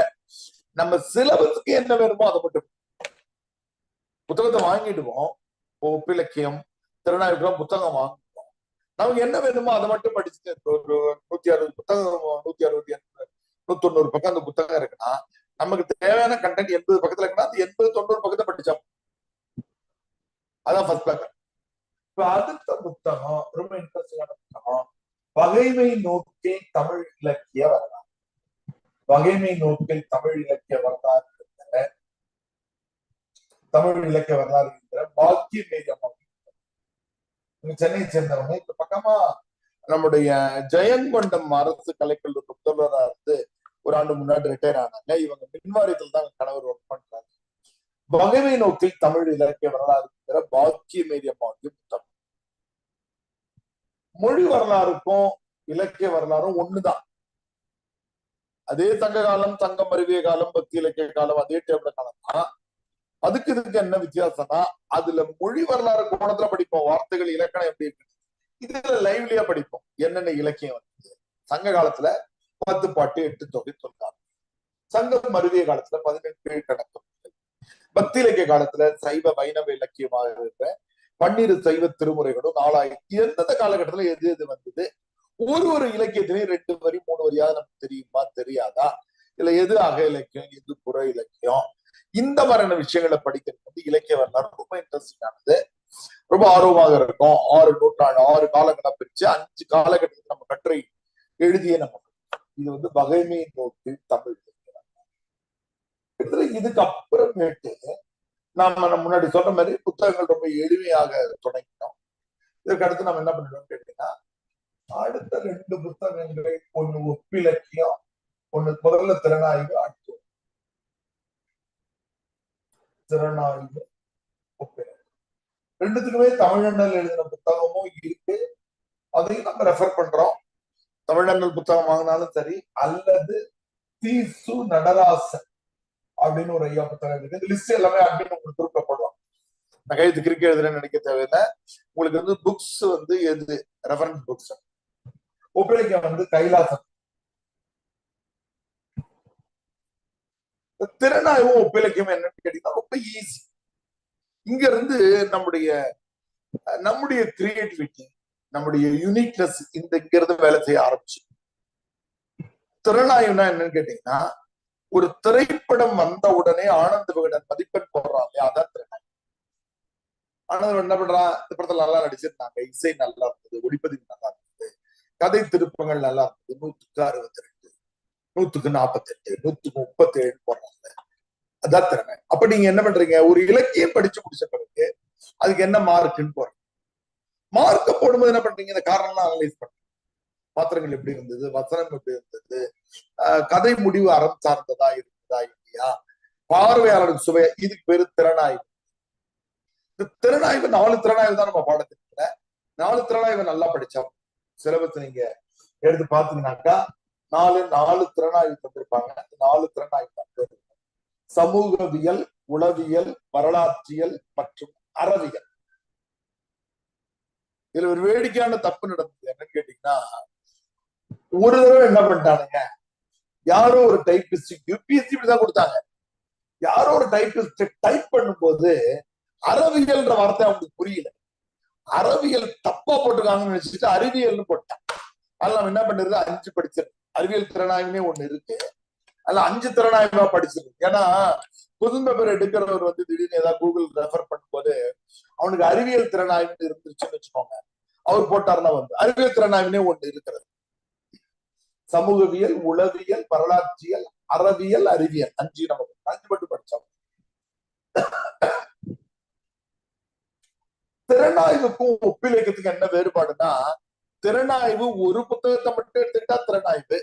A: நம்ம சிலபஸுக்கு என்ன வேணுமோ அதை மட்டும் புத்தகத்தை வாங்கிடுவோம். ஒப்பிலக்கியம், திறனாய்வுலாம் புத்தகம் வாங்குவோம். நமக்கு என்ன வேணுமோ அதை மட்டும் படிச்சுட்டு ஒரு 160 புத்தகம் 160 190 பக்கம் அந்த புத்தகம் இருக்குன்னா நமக்கு தேவையான கண்டென்ட் 80 பக்கத்துல இருக்குன்னா அந்த 80-90 பக்கத்தை படிச்சா அதான் ஃபர்ஸ்ட் பேப்பர். இப்ப அடுத்த புத்தகம் ரொம்ப இன்ட்ரெஸ்டிங்கான புத்தகம், பகைமை நோக்கில் தமிழ் இலக்கிய வரலாறு. பகைமை நோக்கில் தமிழ் இலக்கிய வரலாறு என்கிற பாக்கிய மேகம். சென்னை சேர்ந்தவங்க. இப்ப பக்கமா நம்முடைய ஜெயங்கொண்டம் அரசு கலைக்கல்லூரி முதல்வராக இருந்து ஒரு ஆண்டு முன்னாடி ரிட்டையர் ஆனாங்க. இவங்க மின்வாரியத்தில் தான் கணவர் ஒர்க் பண்றாங்க. பகைமை நோக்கில் தமிழ் இலக்கிய வரலாறு என்கிற பாக்கிய மேதியம்மாவுடைய புத்தகம். மொழி வரலாறுக்கும் இலக்கிய வரலாறும் ஒண்ணுதான். அதே சங்க காலம், சங்கம் அறிவிய காலம், பக்தி இலக்கிய காலம், அதே டேபிள் காலம் தான். அதுக்கு இதுக்கு என்ன வித்தியாசம்னா அதுல மொழி வரலாறு கோணத்துல படிப்போம், வார்த்தைகள் இலக்கணம் எப்படி இருக்கு. இதுல லைவ்லியா படிப்போம் என்னென்ன இலக்கியம் வந்து சங்க காலத்துல 10 பாட்டு 8 தொகை சொல்றாங்க, சங்கம் அறிவிய காலத்துல 18 கணக்கு, பக்தி இலக்கிய காலத்துல சைவ வைணவ இலக்கியமாக இருக்கிற பன்னிரு சைவ திருமுறைகளும் 4000 எந்தெந்த காலகட்டத்துல எது எது வந்தது, ஒரு இலக்கியத்திலையும் 2 வரி 3 வரியாவது நமக்கு தெரியுமா தெரியாதா, இல்ல எது அக இலக்கியம் எது புற இலக்கியம், இந்த மாதிரியான விஷயங்களை படிக்கிறது வந்து இலக்கிய வரலாறு ரொம்ப இன்ட்ரெஸ்டிங் ஆனது, ரொம்ப ஆர்வமாக இருக்கும். 6 நூற்றாண்டு 6 காலங்களை பிரிச்சு 5 காலகட்டத்துக்கு நம்ம கட்டுரை எழுதிய நமக்கு இது வந்து பகைமை நோக்கு தமிழ். இதுக்கு அப்புறமேட்டு நாம முன்னாடி சொன்ன மாதிரி புத்தகங்கள் ரொம்ப எளிமையாக தொடங்கினோம். இதற்கு அடுத்து நம்ம என்ன பண்ணிடுவோம் கேட்டீங்கன்னா, அடுத்த 2 புத்தகங்களை, ஒண்ணு ஒப்பிலக்கியம், ஒண்ணு முதல்ல திறனாய்வு, அடுத்து திறனாய்வு ஒப்பிலக்கியம். 2த்துக்குமே தமிழண்ணல் எழுதின புத்தகமும் இருக்கு, அதையும் நம்ம ரெஃபர் பண்றோம். தமிழண்ணல் புத்தகம் வாங்கினாலும் சரி, அல்லது தீசு நடராசன் அப்படின்னு ஒரு ஐயா புத்தகம் இருக்கு. இந்த லிஸ்ட் எல்லாமே அப்படின்னு உங்களுக்கு கொடுக்கப்படுவாங்க. நான் கையெழுத்து கிரிக்கெட் எழுதுறேன்னு நினைக்க தேவையில்லை. உங்களுக்கு வந்து புக்ஸ் வந்து எது ரெஃபரன்ஸ் புக்ஸ், ஒப்பிலக்கியம் வந்து கைலாசம். திறனாய்வும் ஒப்பிலக்கியம் என்னன்னு கேட்டீங்கன்னா ரொம்ப ஈஸி. இங்க இருந்து நம்முடைய கிரியேட்டிவிட்டி, நம்முடைய யூனிக்னஸ் இங்க இருந்து வேலை செய்ய ஆரம்பிச்சு. திறனாய்வுனா என்னன்னு கேட்டீங்கன்னா, ஒரு திரைப்படம் வந்த உடனே ஆனந்த விகடன் மதிப்பெண் போடுறாங்க, அதான் திறனாய்வு. ஆனந்த என்ன பண்றான், இந்த படத்துல நல்லா நடிச்சிருந்தாங்க, இசை நல்லா இருந்தது, ஒளிப்பதிவு நல்லா இருந்தது, கதை திருப்பங்கள் நல்லா இருந்தது, 162, 148, 137 போடுறாங்க, அதான் திறமை. அப்ப நீங்க என்ன பண்றீங்க, ஒரு இலக்கியம் படிச்சு முடிச்ச பிறகு அதுக்கு என்ன மார்க்குன்னு போறீங்க. மார்க்க போடும்போது என்ன பண்றீங்க, இந்த காரணம்லாம் அனலைஸ் பண்றீங்க. பாத்திரங்கள் எப்படி இருந்தது, வசனம் எப்படி இருந்தது, கதை முடிவு அறம் சார்ந்ததா இருந்ததா இல்லையா, பார்வையாளருக்கு சுவை, இதுக்கு பேரு திறனாய்வு. இந்த திறனாய்வு 4 திறனாய்வு தான் நம்ம பாடத்திட்டத்துல. 4 திறனாய்வு நல்லா படிச்சோம். சிலபஸ் நீங்க எடுத்து பாத்தீங்கன்னாக்கா 4 திறனாய்வு தந்திருப்பாங்க. 4 திறனாய்வு தான்: சமூகவியல், உளவியல், வரலாற்றியல் மற்றும் அறவியல். இதுல ஒரு வேடிக்கையான தப்பு நடந்தது என்னன்னு கேட்டீங்கன்னா, ஒரு தடவை என்ன பண்ணிட்டானுங்க, யாரோ ஒரு டைப்பிஸ்ட், யூபிஎஸ்சி இப்படிதான் கொடுத்தாங்க, யாரோ ஒரு டைப்பிஸ்ட் டைப் பண்ணும்போது அறவியல்ன்ற வார்த்தை அவங்களுக்கு புரியல, அறவியல் தப்பா போட்டுருக்காங்கன்னு நினைச்சிட்டு அறிவியல்னு போட்டான். அதெல்லாம் என்ன பண்ணிருது, 5 படிச்சிருக்கு. அறிவியல் திறனாய்வுனே ஒண்ணு இருக்கு, அதுல 5 திறனாய்வா படிச்சிருக்கு. ஏன்னா கொஸ்டின் பேப்பர் எடுக்கிறவர் வந்து திடீர்னு ஏதாவது கூகுள் ரெஃபர் பண்ணும்போது அவனுக்கு அறிவியல் திறனாய்வு இருந்துச்சுன்னு வச்சுக்கோங்க, அவர் போட்டாருன்னா வந்து அறிவியல் திறனாய்வுனே ஒண்ணு இருக்கிறது. சமூகவியல், உளவியல், வரலாற்றியல், அறவியல், அறிவியல், 5 நமக்கு 5 மட்டும் படிச்சோம். திறனாய்வுக்கும் ஒப்பிலக்கியத்துக்கு என்ன வேறுபாடுனா, திறனாய்வு ஒரு புத்தகத்தை மட்டும் எடுத்துக்கிட்டா திறனாய்வு,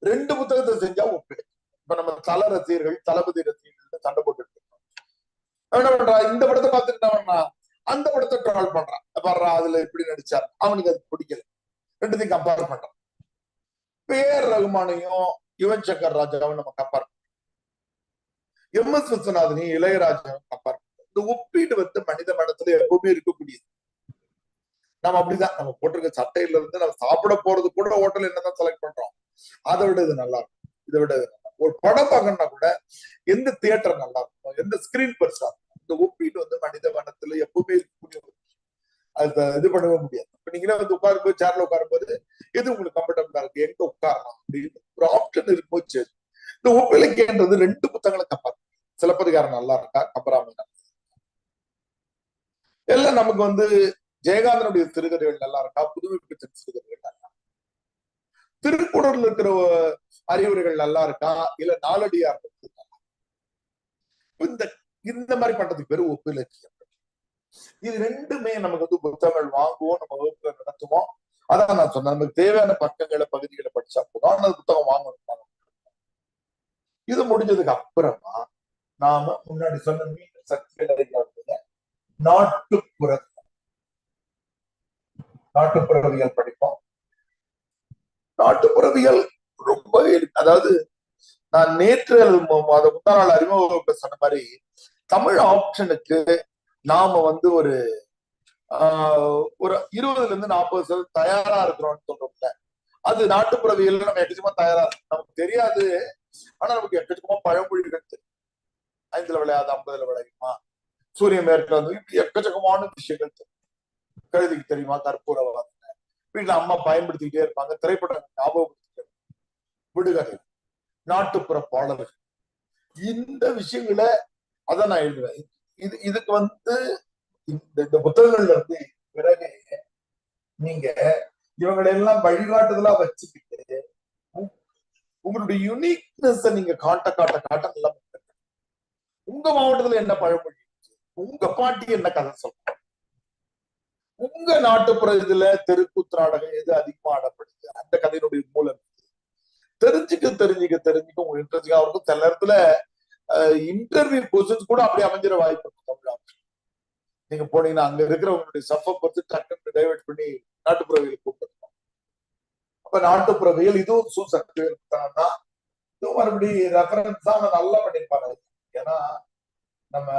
A: 2 புத்தகத்தை செஞ்சா ஒப்பிலக்கியம். இப்ப நம்ம தல ரசிகர்கள், தளபதி ரசிகர்கள் சண்டை போட்டு என்ன பண்றான், இந்த படத்தை பார்த்துட்டு என்ன பண்றான், அந்த படத்தை ட்ரால் பண்றான், வர்றா அதுல இப்படி நடிச்சார், அவனுக்கு அது பிடிக்கல, 2த்தையும் கம்பேர் பண்றான். பேர் ரகுமானையும் யுவன் சங்கர் ராஜாவும் நம்ம கம்பேர் பண்றோம், எம்.எஸ். விஸ்வநாதனையும் இளையராஜாவும் கம்பேர் பண்றோம். இந்த ஒப்பீடு வந்து மனித மனத்துல எப்பவுமே இருக்கக்கூடியது. நம்ம அப்படிதான், நம்ம போட்டிருக்க சட்டையில இருந்து நம்ம சாப்பிட போறது கூட ஹோட்டல் என்னதான் செலக்ட் பண்றோம், அதை விட இது நல்லா இருக்கும், இதை விட இது நல்லா. ஒரு படம் பார்க்கணும்னா கூட எந்த தியேட்டர் நல்லா இருக்கும், எந்த ஸ்கிரீன் பெருசா இருக்கும், இந்த ஒப்பீடு வந்து மனித மனத்துல எப்பவுமே இருக்கக்கூடிய, அது இது பண்ணவே முடியாது. இப்ப நீங்களே வந்து உட்காரும் போது, சேர்ல உட்காரும் போது எது உங்களுக்கு கம்ஃபர்டபுளா இருக்கு, எங்க உட்காரலாம் அப்படின்னு ஒரு ஆப்ஷன் இருக்கும்போது, இந்த ஒப்பிலக்கியன்றது 2 புத்தகங்களை கம்பேர். சிலப்பதிகாரம் நல்லா இருக்கா, கம்பராமாயணம் எல்லாம் நமக்கு வந்து ஜெயகாந்தனுடைய சிறுகதைகள் நல்லா இருக்கா, புதுமை பிச்சன் சிறுகதைகள் நல்லா, திருக்குறள்ல இருக்கிற அறிவுரைகள் நல்லா இருக்கா, இல்ல நாலடியார் இந்த இந்த மாதிரி பண்றதுக்கு பேரு ஒப்பிலக்கியம். இது 2மே நமக்கு வந்து புத்தகங்கள் வாங்குவோம், நம்ம வகுப்புல நடத்துவோம். அதான் நான் சொன்னேன், நமக்கு தேவையான பக்கங்களை பகுதிகளை படிச்சா போதும், அந்த புத்தகம் வாங்கணும். இது முடிஞ்சதுக்கு அப்புறமா நாம முன்னாடி சொன்ன மீண்டும் சக்திகள் நாட்டுப்புறவியல் படிப்போம். நாட்டுப்புறவியல் ரொம்ப, அதாவது நான் நேற்று அதை முந்தா நாள் அறிமுக சொன்ன மாதிரி, தமிழ் ஆப்ஷனுக்கு நாம வந்து ஒரு 20-40% தயாரா இருக்கிறோம்னு சொல்றோம்ல, அது நாட்டுப்புறவியல் நம்ம எக்கச்சக்கமா தயாரா இருக்கும். நமக்கு தெரியாது, ஆனா நமக்கு எக்கச்சக்கமா பழமொழிகள் தெரியும். 5ல விளையாது 50ல விளையுமா, சூரியன் மேற்குல வந்து இப்படி எக்கச்சக்கமான விஷயங்கள் கழுதிக்கு தெரியுமா, கற்பூரவாதம் வீட்டுல அம்மா பயன்படுத்திக்கிட்டே இருப்பாங்க. திரைப்படம் ஞாபகப்படுத்திட்டு விடுகதை, நாட்டுப்புற பாடல்கள், இந்த விஷயங்களை அதான் நான் எழுதுவேன். இதுக்கு வந்து இந்த புத்தகங்கள்ல இருந்து பிறகு நீங்க இவங்களை எல்லாம் வழிகாட்டுதலா வச்சுக்கிட்டு உங்களுடைய யுனிக்னஸ் நீங்க காட்ட காட்ட காட்ட நல்லா உங்க மாவட்டத்துல என்ன பழமொழி, உங்க பாட்டி என்ன கதை சொல்றாங்க, உங்க நாட்டுப்புற இதுல தெருக்கூத்து நாடகம் எது அதிகமா ஆடப்படுது, அந்த கதையினுடைய மூலம் தெரிஞ்சுக்க உங்க இன்ட்ரெஸ்டிங்கா இருக்கும். சில நேரத்துல இன்டர்வியூ கொஸ்டின்ஸ் கூட அப்படி அமைஞ்சிட வாய்ப்பு இருக்கும். தமிழ் நீங்க போனீங்கன்னா அங்க இருக்கிறவங்களுடைய சஃபை பொறுத்து டக்குன்னு டைவர்ட் பண்ணி நாட்டுப்புறவியல் கூப்பிட்டுருக்கோம். அப்ப நாட்டுப்புறவியல் இதுவும் சூசக்தியல் தான். இதுவும் மறுபடியும் ரெஃபரன்ஸ் தான் நல்லா பண்ணிருப்பாங்க. ஏன்னா நம்ம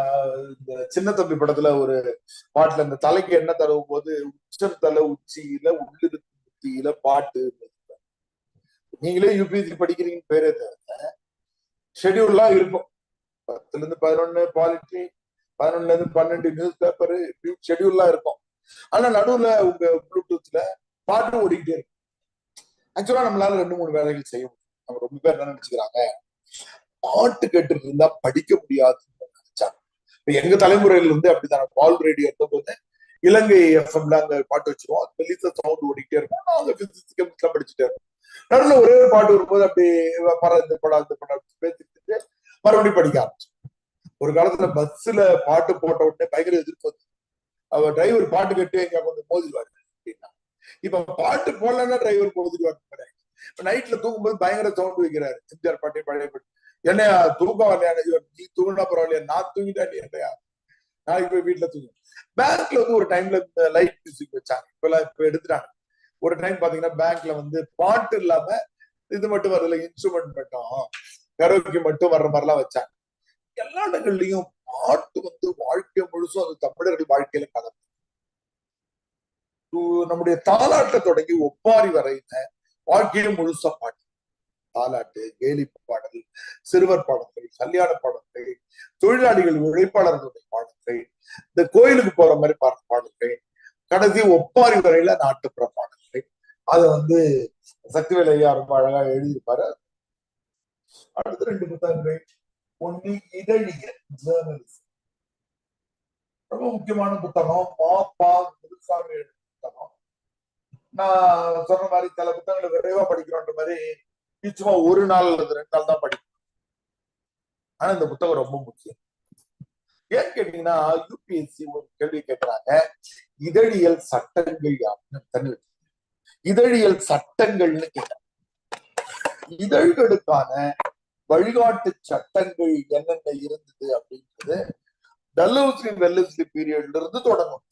A: இந்த சின்ன தம்பி படத்துல ஒரு பாட்டுல இந்த தலைக்கு என்ன தடவும் போது உச்சம் தலை உச்சியில உள்ளிருக்கு புத்தியில பாட்டு, நீங்களே யூபிஎஸ்சி படிக்கிறீங்கன்னு பேரே தவிர ஷெடியூல்லாம் இருக்கும். 10ல இருந்து 11 பாலிட்டி, 11ல இருந்து 12 நியூஸ் பேப்பர், ஷெடியூல்லாம் இருக்கும். ஆனா நடுவுல உங்க ப்ளூடூத்ல பாட்டு ஓடிக்கிட்டே இருக்கும். ஆக்சுவலா நம்மளால 2-3 வேலைகள் செய்ய முடியும். நம்ம ரொம்ப பேர் என்ன நினைச்சுக்கிறாங்க, பாட்டு கேட்டுட்டு இருந்தா படிக்க முடியாதுன்னு நினைச்சாங்க. எங்க தலைமுறையில இருந்து அப்படிதான். பால் ரேடியோ இருந்த போது இலங்கை எஃப்எம்ல அங்க பாட்டு வச்சிருவோம், வெளியில சவுண்ட் ஓடிக்கிட்டே இருக்கும். நாங்க பிசிக்ஸ் கெமிஸ்ட்ரா படிச்சுட்டே இருக்கோம். நடுவில் ஒரே ஒரு பாட்டு வரும்போது அப்படி இந்த படம் பேசிட்டு மறுபடியும் படிக்க ஆரம்பிச்சோம். ஒரு காலத்துல பஸ்ல பாட்டு போட்ட உடனே பயங்கர எதிர்ப்பு வந்து அவர் டிரைவர் பாட்டு கேட்டு எங்க கொஞ்சம் மோதிடுவாரு அப்படின்னா. இப்ப பாட்டு போடலன்னா டிரைவர் மோதிடுவாரு. நைட்ல தூங்கும்போது பயங்கர சவுண்ட் வைக்கிறாரு. எம்ஜிஆர் பாட்டே பழைய பாட்டு. என்னையா தூக்கம் வரலையா, நீ தூங்கினா பரவாயில்லையா, நான் தூங்கிட்டா நீ என்னையா, நாளைக்கு போய் வீட்டுல தூங்கு. பேங்க்ல வந்து ஒரு டைம்ல லைட் மியூசிக் வச்சாங்க, இப்ப எடுத்துட்டாங்க. ஒரு டைம் பாத்தீங்கன்னா பேங்க்ல வந்து பாட்டு இல்லாம இது மட்டும் வரல, இன்ஸ்ட்ருமெண்ட் மட்டும் கரோக்கி மட்டும் வர்ற மாதிரிலாம் வச்சாங்க. எல்லா இடங்கள்லயும் பாட்டு வந்து வாழ்க்கை முழுசும் அது தமிழர்கள் வாழ்க்கையில கலந்து நம்முடைய தாலாட்டை தொடங்கி ஒப்பாரி வரையின வாழ்க்கையை முழுசா பாட்டு. தாலாட்டு, கேலி பாடல், சிறுவர் பாடல்கள், கல்யாண பாடல்கள், தொழிலாளிகள் உழைப்பாளர்களுடைய பாடல்கள், இந்த கோயிலுக்கு போற மாதிரி பாடல்கள், கடைசி ஒப்பாரி வரையில நாட்டுப்புற பாடல்கள். அதை வந்து சக்திவேல் ஐயா ரொம்ப அழகா எழுதியிருப்பாரு. அடுத்த 2 புத்தகங்கள், ஒண்ணு இதழியல் ஜேர்னலிசம், ரொம்ப முக்கியமான புத்தகம். மாப்பா குருசாமி புத்தகம். நான் சொன்ன மாதிரி சில புத்தகங்களை விரைவா படிக்கிறோன்ற மாதிரி சும்மா ஒரு நாள் அல்லது 2 நாள் தான் படிக்கணும். ஆனா இந்த புத்தகம் ரொம்ப முக்கியம். ஏன்னு கேட்டீங்கன்னா யூபிஎஸ்சி ஒரு கேள்வி கேட்கிறாங்க, இதழியல் சட்டங்கள் யாருன்னு. இதழியல் சட்டங்கள்னு கேட்டாங்க. இதழ்களுக்கான வழிகாட்டு சட்டங்கள் என்னென்ன இருந்தது அப்படின்றது டல்ஹவுசி வெல்லஸ்லி பீரியட்ல இருந்து தொடங்கும்.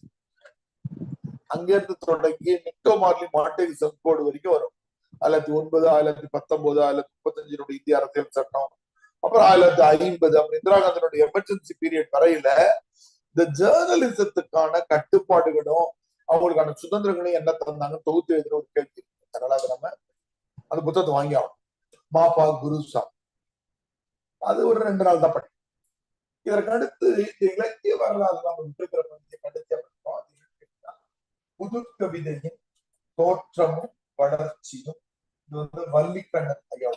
A: அங்கிருந்து தொடங்கி நிக்டோ மார்லி மாண்டேக் கோடு வரைக்கும் வரும். 1909, 1919, 1935 இந்திய அரசியல் சட்டம், அப்புறம் 1950 அப்படி இந்திரா காந்தியினுடைய எமர்ஜென்சி பீரியட் வரையில இந்த ஜேர்னலிசத்துக்கான கட்டுப்பாடுகளும் அவங்களுக்கான சுதந்திரங்களையும் என்ன தந்தாங்க தொகுத்து எழுதுற ஒரு கேள்வி. அதனால அதை நம்ம அந்த புத்தகத்தை வாங்கி ஆகணும். மாப்பா குருசா அது ஒரு 2 நாள் தான் படிக்கும். இதற்கு அடுத்து இந்த இலக்கிய வரலாறு நம்ம விட்டுக்கிற கடைசியா படிப்போம். புது கவிதையின் தோற்றமும் வளர்ச்சியும். இது வந்து வள்ளிக்கண்ணன் ஐயா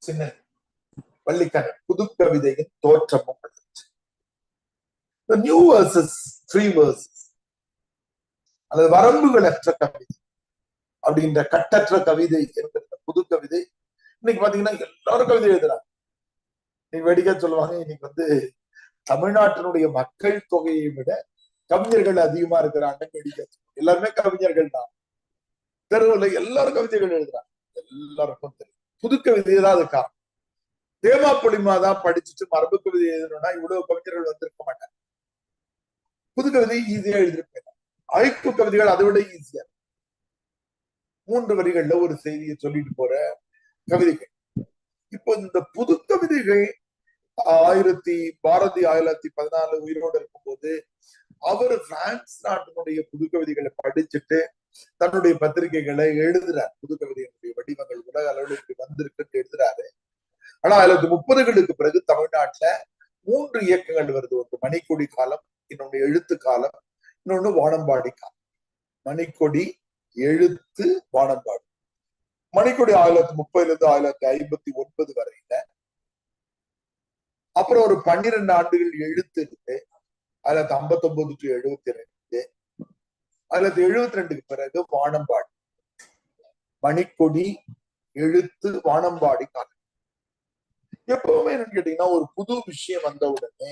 A: சின்ன வள்ளிக்கண்ணன், புது கவிதையின் தோற்றமும் வளர்ச்சி. நியூ வர்சஸ் ஃப்ரீ வர்சஸ் அல்லது வரம்புகளற்ற கவிதை அப்படின்ற கட்டற்ற கவிதை இருக்கிற புது கவிதை. இன்னைக்கு பாத்தீங்கன்னா எல்லாரும் கவிதை எழுதுறாங்க. இன்னைக்கு வேடிக்கை சொல்லுவாங்க, இன்னைக்கு வந்து தமிழ்நாட்டினுடைய மக்கள் தொகையை விட கவிஞர்கள் அதிகமா இருக்கிறாங்க. வேடிக்கை எல்லாருமே கவிஞர்கள் தான். தெருவில் எல்லாரும் கவிதைகள் எழுதுறாங்க. எல்லாருக்கும் தெரியும் புது கவிதை தான் அது காரணம். தேமா பொலிமா தான் படிச்சுட்டு மரபு கவிதை எழுதணும்னா இவ்வளவு கவிஞர்கள் வந்திருக்க மாட்டாங்க. புது கவிதை ஈஸியா எழுதிருப்பேன். ஐக்கு கவிதைகள் அதை விட ஈஸியா 3 வரிகள்ல ஒரு செய்தியை சொல்லிட்டு போற கவிதைகள். இப்போ இந்த புது கவிதைகள் பாரதி 1914 உயிரோடு இருக்கும்போது அவர் பிரான்ஸ் நாட்டினுடைய புது கவிதைகளை படிச்சுட்டு தன்னுடைய பத்திரிகைகளை எழுதுறார். புது கவிதையினுடைய வடிவங்கள் உலக அளவில் இப்படி வந்திருக்குன்னு எழுதுறாரு. ஆனா 1930களுக்கு பிறகு தமிழ்நாட்டுல 3 இயக்கங்கள் வருது. ஒன்று மணிக்கொடி காலம், இன்னொன்னு எழுத்து காலம், இன்னொன்னு வானம்பாடி காலம். மணிக்கொடி, எழுத்து, வானம்பாடி. மணிக்கொடி 1930ல இருந்து 1959 வரையில. அப்புறம் ஒரு 12 ஆண்டுகள் எழுத்து இருக்கு. 1959 to 72. 1972க்கு பிறகு வானம்பாடி. மணிக்கொடி, எழுத்து, வானம்பாடி காலம். எப்பவுமே என்னன்னு கேட்டீங்கன்னா, ஒரு புது விஷயம் வந்த உடனே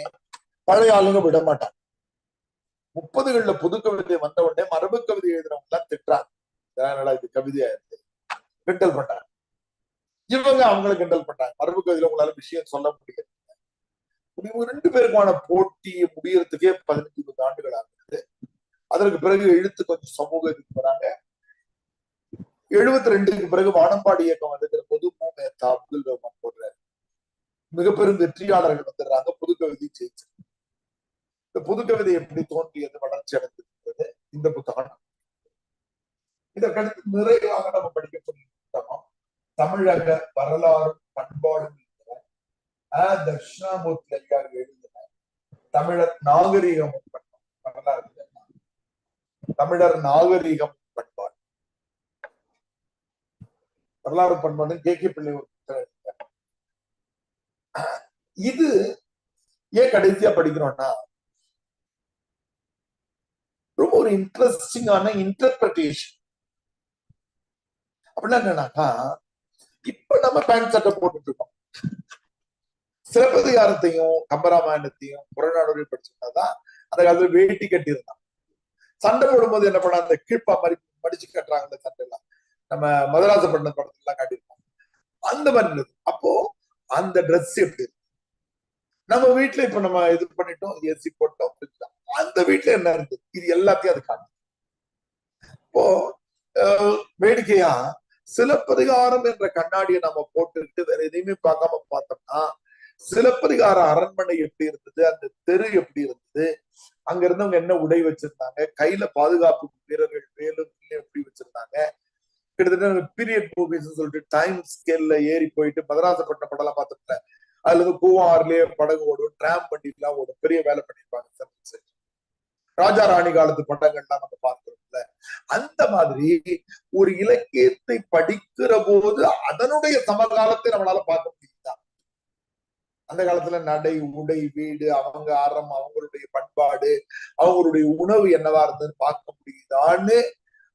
A: பழைய ஆளுங்க விட மாட்டாங்க. 30களில் புது கவிதை வந்த உடனே மரபு கவிதை எழுதுறவங்க எல்லாம் திட்டுறாங்க. இது கவிதையா இருக்கு, கிண்டல் பண்றாங்க. இவங்க அவங்களை கிண்டல் பண்றாங்க. மரபு கவிதையில உங்களால விஷயம் சொல்ல முடியாது. 2 பேருக்கான போட்டியை முடியறதுக்கே 15-20 ஆண்டுகள் ஆகுது. அதற்கு பிறகு எழுத்து கொஞ்சம் சமூக இதுக்கு வராங்க. 72க்கு பிறகு வானம்பாடி இயக்கம் வந்துக்கிற பொது மேத்தா அப்துல் ரஹ்மான் போடுறாரு. மிகப்பெரும் வெற்றியாளர்கள் வந்துடுறாங்க. புது கவிதை ஜெயிச்சு. இந்த புது கவிதை எப்படி தோன்றியது, வளர்ச்சி அடைந்திருக்கிறது, இந்த புத்தகம். இதற்கடுத்து நிறைவாக நம்ம படிக்கக்கூடிய புத்தகம் தமிழக வரலாறு பண்பாடும் தட்சிணாமூர்த்தி ஐயா எழுதின தமிழர் நாகரீகம் வரலாறு, தமிழர் நாகரீகம் பண்பாடு, வரலாறு பண்பாடு கே பிள்ளை ஒரு புத்தகம். இது ஏன் கடைசியா படிக்கிறோம்னா, ரொம்ப ஒரு இன்ட்ரெஸ்டிங்கான இன்டர்பிரேஷன். அப்படின்னா என்னன்னாக்கா, இப்ப நம்ம பேண்ட் சட்டை போட்டுட்டு இருக்கோம். சிலப்பதிகாரத்தையும் கம்பராமாயணத்தையும் புறநானூரையும் படிச்சுட்டாதான் அந்த காலத்துல வேட்டி கட்டி இருந்தான். சண்டை போடும்போது என்ன பண்ண, அந்த கீழ்ப்பா மாதிரி மடிச்சு கட்டுறாங்க. அந்த சண்டை எல்லாம் நம்ம மதராசப்பட்டினம் படத்துல எல்லாம் காட்டியிருப்போம். அந்த மாதிரி இருந்தது. அப்போ அந்த ட்ரெஸ் எப்படி இருக்கு, நம்ம வீட்டுல இப்ப நம்ம இது பண்ணிட்டோம், ஏசி போட்டோம், அந்த வீட்டுல என்ன இருந்தது, இது எல்லாத்தையும் அது காட்டு. இப்போ வேடிக்கையா சிலப்பதிகாரம் என்ற கண்ணாடியை நம்ம போட்டுக்கிட்டு வேற எதையுமே பார்க்காம பார்த்தோம்னா, சிலப்பதிகார அரண்மனை எப்படி இருந்தது, அந்த தெரு எப்படி இருந்தது, அங்க இருந்தவங்க என்ன உடை வச்சிருந்தாங்க, கையில பாதுகாப்பு வீரர்கள் வேலும் எப்படி வச்சிருந்தாங்க, கிட்டத்தட்ட பீரியட் மூவிஸ் சொல்லிட்டு டைம் ஸ்கேல்ல ஏறி போயிட்டு மதராசப்பட்டினம் படம் எல்லாம் பார்த்துட்டு அதுல இருந்து கூவார்லயே படகு ஓடும், டிராம் வண்டி எல்லாம் ஓடும், பெரிய வேலை பண்ணிருப்பாங்க. ராஜா ராணி காலத்து படங்கள்லாம் நம்ம பார்க்கிறோம்ல. அந்த மாதிரி ஒரு இலக்கியத்தை படிக்கிற போது அதனுடைய சமகாலத்தை நம்மளால பார்க்க முடியுதா? அந்த காலத்துல நடை, உடை, வீடு, அவங்க அறம், அவங்களுடைய பண்பாடு, அவங்களுடைய உணவு என்னவா இருந்ததுன்னு பார்க்க முடியுதான்னு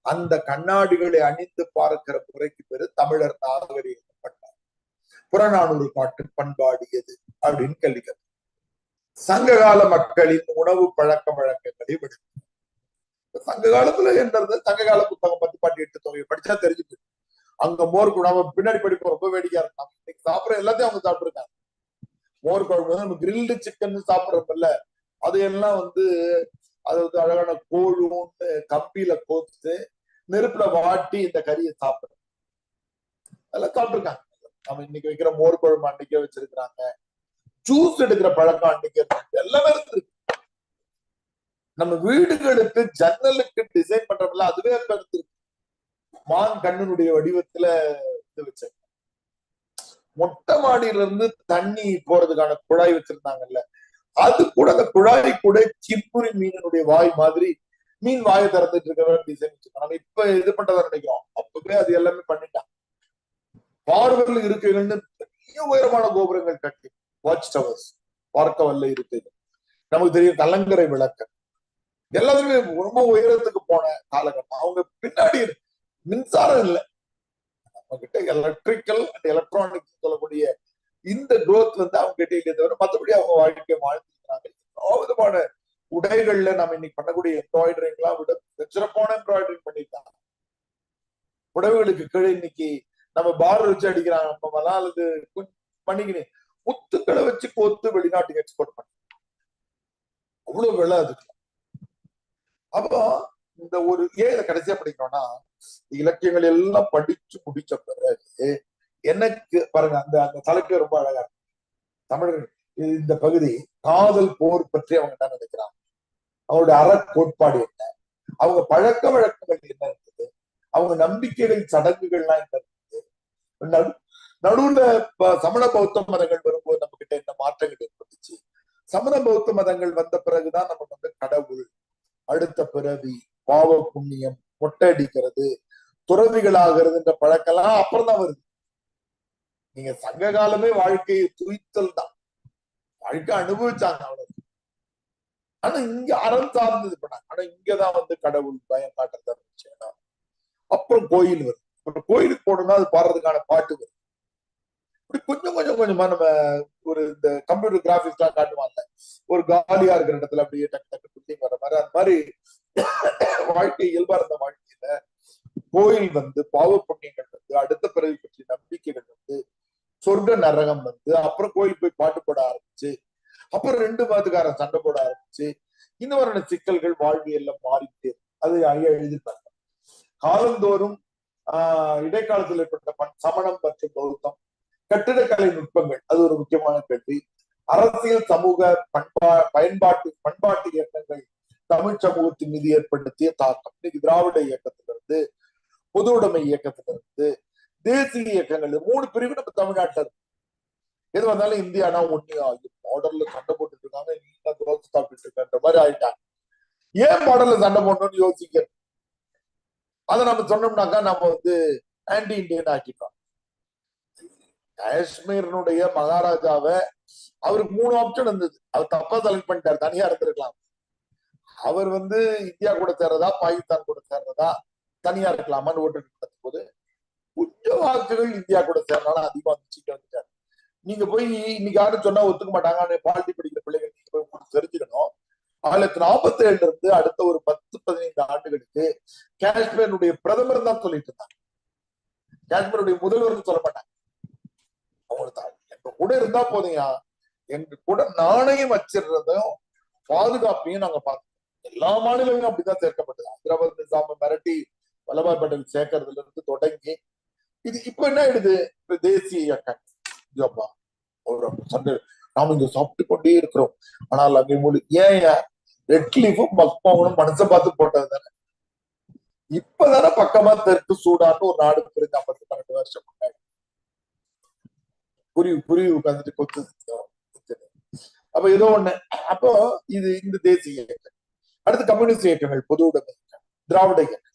A: அந்த கண்ணாடிகளை அணிந்து பார்க்கிற முறைக்கு பேரு தமிழர் நாகரீகம் பண்பாடு. புறநானூறு பாட்டு பண்பாடு எது அப்படின்னு கேள்விக்கிறது. சங்ககால மக்களின் உணவு பழக்க வழக்கங்களை விடு. சங்க காலத்துல என்னது, சங்ககால புத்தகம் 10 பாட்டு 8 தொகை படிச்சா தெரிஞ்சுட்டு அங்க மோர் குழம்பு பின்னாடி படிப்போம். ரொம்ப வேடிக்கையா இருக்கும். இன்னைக்கு சாப்பிடுற எல்லாத்தையும் அவங்க சாப்பிட்டுருக்காங்க. மோர் குழம்பு, நம்ம கிரில்டு சிக்கன் சாப்பிடுறப்பல்ல, அதையெல்லாம் அது அழகான கோழும் கம்பியில கோத்து நெருப்புல வாட்டி இந்த கறியை சாப்பிடுறோம். அதெல்லாம் சாப்பிட்டுருக்காங்க. நம்ம இன்னைக்கு வைக்கிற மோர் குழம்பு அன்னைக்கே வச்சிருக்கிறாங்க. ஜூஸ் எடுக்கிற பழக்கம் அன்னைக்கு எல்லாமே இருக்கு. நம்ம வீடுகளுக்கு ஜன்னலுக்கு டிசைன் பண்றப்பல அதுவே இருக்கு. மான் கண்ணனுடைய வடிவத்துல இது வச்சாங்க. மொட்டை மாடியில இருந்து தண்ணி போறதுக்கான குழாய் வச்சிருந்தாங்கல்ல, அது கூட அந்த குழாய் கூட சிப்புரி மீனுடைய வாய் மாதிரி மீன் வாயை திறந்துட்டு இருக்க டிசைன் வச்சிருக்காங்க. நம்ம இப்ப இது பண்றதா நினைக்கிறோம், அப்பவே அது எல்லாமே பண்ணிட்டாங்க. பார்வர்ல இருக்குன்னு பெரிய உயரமான கோபுரங்கள் கட்டி வாட்ச் டவர்ஸ் பார்க்க வல்ல இருக்கு. நமக்கு தெரியும் கலங்கரை விளக்கம் எல்லாத்துக்குமே ரொம்ப உயரத்துக்கு போன காலகட்டம். அவங்க பின்னாடி மின்சாரம் இல்லை, நம்ம கிட்ட எலக்ட்ரிக்கல் அண்ட் எலக்ட்ரானிக்ஸ் சொல்லக்கூடிய இந்த குரோத் அவங்க கிட்ட இல்லையே தவிர மற்றபடி அவங்க வாழ்க்கையை வாழ்ந்துருக்காங்க. விதமான உடைகள்ல நம்ம இன்னைக்கு பண்ணக்கூடிய எம்ப்ராய்டரிங் எல்லாம் விட சிறப்பான எம்ப்ராய்டரிங் பண்ணிருக்காங்க. உடைவுகளுக்கு கீழே இன்னைக்கு நம்ம பார்டர் வச்சு அடிக்கிறாங்க. நம்மலாம் அல்லது பண்ணிக்கிறேன் முத்துக்களை வச்சு கோத்து வெளிநாட்டுக்கு எக்ஸ்போர்ட் பண்ண அவ்வளவு விலை அதுக்கு. அப்போ இந்த ஒரு ஏன் கடைசியா படிக்கணும்னா, இலக்கியங்கள் எல்லாம் படிச்சு முடிச்ச பிறகு எனக்கு பாருங்க அந்த அந்த தலைப்பே ரொம்ப அழகா இருக்கு. தமிழர் இந்த பகுதி காதல் போர் பற்றி அவங்க என்ன நினைக்கிறாங்க, அவருடைய அற கோட்பாடு என்ன, அவங்க பழக்க வழக்கங்கள் என்ன இருந்தது, அவங்க நம்பிக்கைகள் சடங்குகள்லாம் என்ன இருந்தது, நடுவுல சமண பௌத்த மதங்கள் வரும்போது நம்ம கிட்ட என்ன மாற்றங்கள் ஏற்பட்டுச்சு. சமண பௌத்த மதங்கள் வந்த பிறகுதான் நமக்கு வந்து கடவுள், அடுத்த பிறவி, பாவ புண்ணியம், மொட்டை அடிக்கிறது, துறவிகளாகிறதுன்ற பழக்கெல்லாம் அப்புறம் தான் வருது. நீங்க சங்க காலமே வாழ்க்கையை துய்த்தல் தான், வாழ்க்கை அனுபவிச்சாங்க அவ்வளவு. ஆனா இங்க அறம் சார்ந்தது பண்ணாங்க. ஆனா இங்கதான் வந்து கடவுள் பயம் காட்டுறதா இருந்துச்சு. அப்புறம் கோயில் வருது. அப்புறம் கோயிலுக்கு போனோம்னா அது பாடுறதுக்கான பாட்டு வருது. இப்படி கொஞ்சம் கொஞ்சம் கொஞ்சமா நம்ம ஒரு இந்த கம்ப்யூட்டர் கிராபிக்ஸ் எல்லாம் காட்டுவாங்க, ஒரு காலியா இருக்கிற இடத்துல அப்படியே டக்கு டக்கு பில்டிங் வர மாதிரி. அந்த மாதிரி வாழ்க்கை இயல்பா இருந்த வாழ்க்கையில கோயில் வந்து பாவ புண்ணியங்கள் வந்து, அடுத்த பிறகு பற்றி நம்பிக்கைகள் வந்து, சொர்க்க நரகம் வந்து, அப்புறம் கோயில் போய் பாட்டு போட ஆரம்பிச்சு, அப்புறம் 2 மதத்துக்காரன் சண்டை போட ஆரம்பிச்சு, இந்த மாதிரியான சிக்கல்கள் வாழ்வியல்ல மாறிட்டே அது ஐயா எழுதிட்டாங்க. காலந்தோறும் இடைக்காலத்தில் ஏற்பட்ட சமணம் மற்றும் பௌத்தம், கட்டிடக்கலை நுட்பங்கள், அது ஒரு முக்கியமான கேள்வி. அரசியல் சமூக பண்பாட்டு இயக்கங்கள் தமிழ் சமூகத்தின் மீது ஏற்படுத்திய தாக்கம். இன்னைக்கு திராவிட இயக்கத்திலிருந்து, பொது உடைமை இயக்கத்திலிருந்து, தேசிய இயக்கங்கள், 3 பிரிவு நம்ம தமிழ்நாட்டில் இருக்கு. எது வந்தாலும் இந்தியானா ஒண்ணு ஆகும். பார்டர்ல சண்டை போட்டுட்டு இருக்காங்க, நீங்க தோசை சாப்பிட்டு இருக்க மாதிரி ஆயிட்டாங்க. ஏன் பார்டர்ல சண்டை போடணும்னு யோசிக்க, அதை நம்ம சொன்னோம்னாக்கா நம்ம வந்து ஆன்டி இண்டியன் ஆக்கிட்டோம். காஷ்மீரினுடைய மகாராஜாவை, அவருக்கு 3 ஆப்ஷன் இருந்தது, அவர் தப்பா செலக்ட் பண்ணிட்டார், தனியா இருந்திருக்கலாம். அவர் வந்து இந்தியா கூட சேர்றதா, பாகிஸ்தான் கூட சேர்றதா, தனியா இருக்கலாமான்னு ஓட்டு நடத்தும் போது கொஞ்சம் வாக்குகள் இந்தியா கூட சேர்றதால அதிகமா வந்துட்டாரு. நீங்க போய் இன்னைக்கு யாரும் சொன்னா ஒத்துக்க மாட்டாங்க. பாலிட்டி படிக்கிற பிள்ளைகள் நீங்க போய் தெரிஞ்சுக்கணும். 1947 இருந்து அடுத்த ஒரு 10-15 ஆண்டுகளுக்கு காஷ்மீருடைய பிரதமர் தான் சொல்லிட்டு இருந்தாங்க, காஷ்மீருடைய முதல்வர் சொல்ல மாட்டாங்க. அவங்களுக்கு எங்க கூட இருந்தா போதுங்க, எங்க கூட நாணயம் வச்சிருந்ததும் பாதுகாப்பையும் நாங்க பார்த்தோம். எல்லா மாநிலங்களும் அப்படிதான் சேர்க்கப்பட்டது. ஹைதராபாத் நிசாம மிரட்டி வல்லபாய் பட்டேல் சேர்க்கறதுல இருந்து தொடங்கி இது இப்ப என்ன ஆயிடுது, தேசிய இயக்கம். சண்டை நாம இங்க சாப்பிட்டு கொண்டே இருக்கிறோம். ஆனால் அங்கே மொழி ஏன் ரெட்லீஃபும் மக்மோகனும் மனசை பார்த்து போட்டது தானே. இப்பதானே பக்கமா தெற்கு சூடான்னு ஒரு நாடு பிரிஞ்சு 50-12 வருஷம் முன்னாடி புரிவு உட்காந்துட்டு கொத்து. அப்ப ஏதோ ஒண்ணு. அப்போ இது இந்த தேசிய இயக்கம், அடுத்து கம்யூனிஸ்ட் இயக்கங்கள், பொது உடைமை இயக்கம், திராவிட இயக்கம்,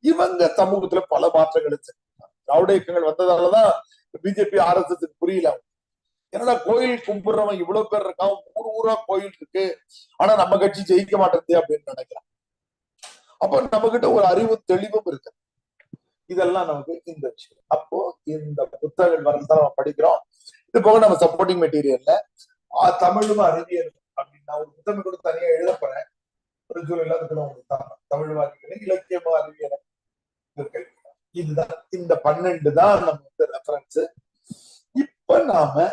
A: இவங்க சமூகத்துல பல மாற்றங்களை செஞ்சாங்க. திராவிட இயக்கங்கள் வந்ததாலதான் பிஜேபி RSS புரியல. என்னடா கோயில் கும்பிடுறவன் இவ்வளவு பேர் இருக்கான், ஊர் ஊரா கோயில் இருக்கு, ஆனா நம்ம கட்சி ஜெயிக்க மாட்டேங்குது அப்படின்னு நினைக்கிறான். அப்ப நம்ம கிட்ட ஒரு அறிவு தெளிவும் இருக்கு. இதெல்லாம் நமக்கு இந்த விஷயம். அப்போ இந்த புத்தகங்கள் வரதான் நம்ம படிக்கிறோம். இது போக நம்ம சப்போர்ட்டிங் மெட்டீரியல்ல தமிழும் அறிவியல் அப்படின்னு நான் ஒரு புத்தகம் கூட தனியா எழுத போறேன். ஒரு ஜூலைல தமிழ் வாக்கிகளை இலக்கியமா அறிவியல் இருக்கு. இதுதான் இந்த 12 தான் நம்ம வந்து ரெஃபரன்ஸ். இப்ப நாம